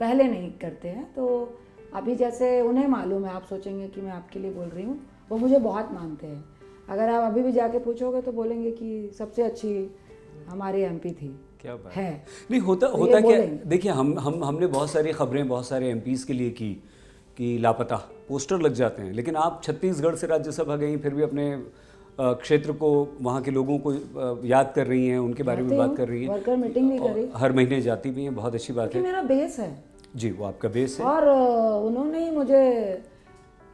पहले नहीं करते हैं। तो अभी जैसे उन्हें मालूम है, आप सोचेंगे कि मैं आपके लिए बोल रही हूँ, वो मुझे बहुत मानते हैं। अगर आप अभी भी जाके पूछोगे तो बोलेंगे कि सबसे अच्छी हमारी एमपी थी।
क्या बात
है।
नहीं होता क्या, देखिए हमने बहुत सारी खबरें बहुत सारे एमपीज के लिए की कि लापता, पोस्टर लग जाते हैं, लेकिन आप छत्तीसगढ़ से राज्यसभा गई, फिर भी अपने क्षेत्र को, वहाँ के लोगों को याद कर रही हैं, उनके बारे में बात कर रही हैं,
वर्कर मीटिंग भी करी,
हर महीने जाती भी हैं, बहुत अच्छी बात है।
मेरा बेस है
जी, वो आपका बेस है।
और उन्होंने ही मुझे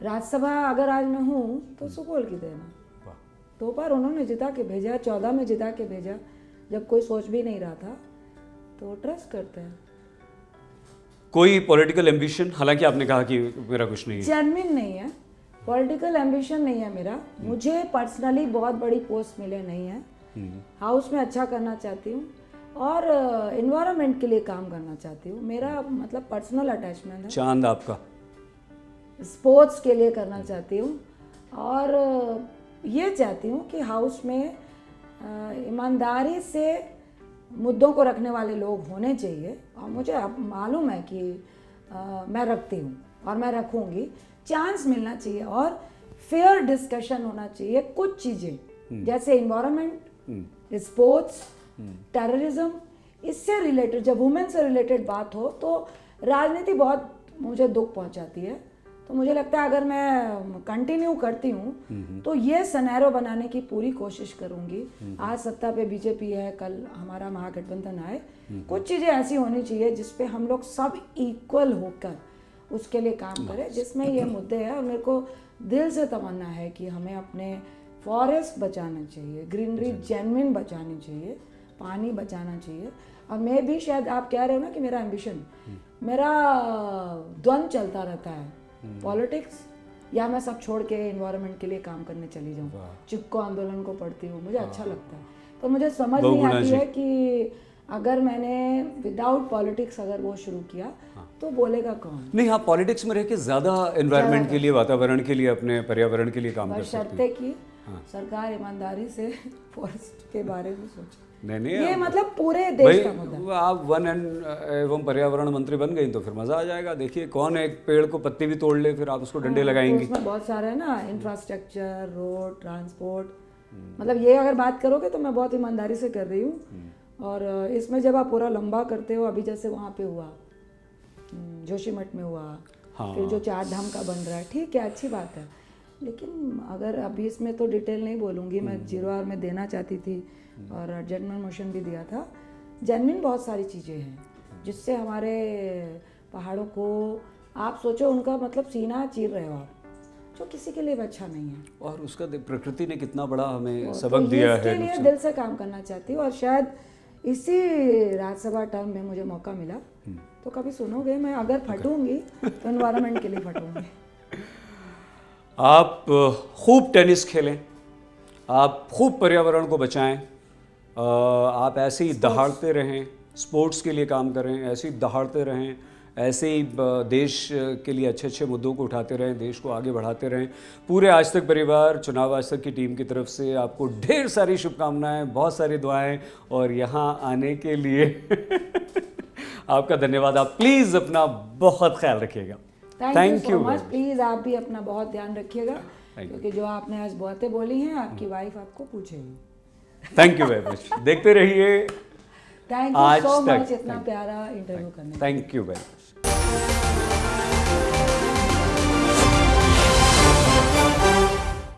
राज्यसभा, अगर आज मैं हूँ तो सुपौल की देना, दो बार उन्होंने जिता के भेजा, 14 में जिता के भेजा, जब कोई सोच भी नहीं रहा था, तो ट्रस्ट करते हैं।
कोई पॉलिटिकल एम्बिशन, हालांकि आपने कहा कि मेरा कुछ नहीं है,
जेन्युइन नहीं है, पॉलिटिकल एम्बिशन नहीं है मेरा, मुझे पर्सनली बहुत बड़ी पोस्ट मिले नहीं है, हाउस में अच्छा करना चाहती हूँ और एनवायरनमेंट के लिए काम करना चाहती हूँ, मेरा मतलब पर्सनल अटैचमेंट है।
चांद आपका?
स्पोर्ट्स के लिए करना चाहती हूँ, और ये चाहती हूँ कि हाउस में ईमानदारी से मुद्दों को रखने वाले लोग होने चाहिए, और मुझे मालूम है कि मैं रखती हूँ और मैं रखूँगी। चांस मिलना चाहिए और फेयर डिस्कशन होना चाहिए। कुछ चीज़ें जैसे इन्वायरमेंट, स्पोर्ट्स, टेररिज्म, इससे रिलेटेड, जब वुमेन से रिलेटेड बात हो तो राजनीति बहुत मुझे दुख पहुंचाती है। तो मुझे लगता है अगर मैं कंटिन्यू करती हूँ तो ये सिनेरियो बनाने की पूरी कोशिश करूँगी। आज सत्ता पे बीजेपी है, कल हमारा महागठबंधन आए, कुछ चीज़ें ऐसी होनी चाहिए जिसपे हम लोग सब इक्वल होकर उसके लिए काम करें, जिसमें ये मुद्दे हैं। और मेरे को दिल से तमन्ना है कि हमें अपने फॉरेस्ट बचाना चाहिए, ग्रीनरी जेन्युइन बचानी चाहिए, पानी बचाना चाहिए। और मैं भी, शायद आप कह रहे हो ना कि मेरा एम्बिशन, मेरा द्वंद्व चलता रहता है, पॉलिटिक्स या मैं सब छोड़ के एनवायरनमेंट के लिए काम करने चली जाऊँ। चिपको आंदोलन को पढ़ती हूँ, मुझे अच्छा लगता है, तो मुझे समझ नहीं आती है कि अगर मैंने विदाउट पॉलिटिक्स अगर वो शुरू किया तो बोलेगा कौन।
नहीं, आप पॉलिटिक्स में रह के ज़्यादा एनवायरनमेंट के लिए, वातावरण के लिए, अपने पर्यावरण के लिए काम कर सकते हैं।
शर्तें की सरकार ईमानदारी से फॉरेस्ट के बारे में सोचे।
नहीं,
ये मतलब पूरे देश का मुद्दा।
आप वन एवं पर्यावरण मंत्री बन गई तो फिर मजा आ जाएगा। देखिए कौन एक पेड़ को पत्ती भी तोड़ ले फिर आप उसको डंडे लगाएंगी।
उसमें बहुत सारे है ना, इंफ्रास्ट्रक्चर, रोड, ट्रांसपोर्ट, मतलब ये अगर बात करोगे तो मैं बहुत ईमानदारी से कर रही हूँ। और इसमें जब आप पूरा लंबा करते हो, अभी जैसे वहाँ पे हुआ, जोशीमठ में हुआ, फिर जो 4 धाम का बन रहा है, ठीक है, अच्छी बात है, लेकिन अगर अभी इसमें तो डिटेल नहीं बोलूँगी मैं, 0 आवर में देना चाहती थी और एडजमेंट मोशन भी दिया था। जेन्युइन बहुत सारी चीज़ें हैं जिससे हमारे पहाड़ों को आप सोचो उनका मतलब सीना चीर रहे हो आप, जो किसी के लिए भी अच्छा नहीं है।
और उसका प्रकृति ने कितना बड़ा हमें
तो
सबक दिया
इसके
है।
लिए दिल से काम करना चाहती हूँ और शायद इसी राज्यसभा टर्म में मुझे मौका मिला तो कभी सुनोगे मैं अगर फटूंगी तो एनवायरनमेंट के लिए फटूंगी।
आप खूब टेनिस खेलें, आप खूब पर्यावरण को बचाएं, आप ऐसे ही दहाड़ते रहें, स्पोर्ट्स के लिए काम करें, ऐसे ही दहाड़ते रहें, ऐसे ही देश के लिए अच्छे अच्छे मुद्दों को उठाते रहें, देश को आगे बढ़ाते रहें। पूरे आज तक परिवार, चुनाव आज तक की टीम की तरफ से आपको ढेर सारी शुभकामनाएं, बहुत सारी दुआएं और यहाँ आने के लिए आपका धन्यवाद। आप प्लीज़ अपना बहुत ख्याल रखिएगा।
Thank you so much. Please आप भी अपना बहुत ध्यान रखिएगा क्योंकि जो आपने आज बातें बोली हैं आपकी वाइफ आपको पूछेगी।
Thank you very much. देखते रहिए
थैंक यू सो मच इतना प्यारा इंटरव्यू करने।
Thank you very much.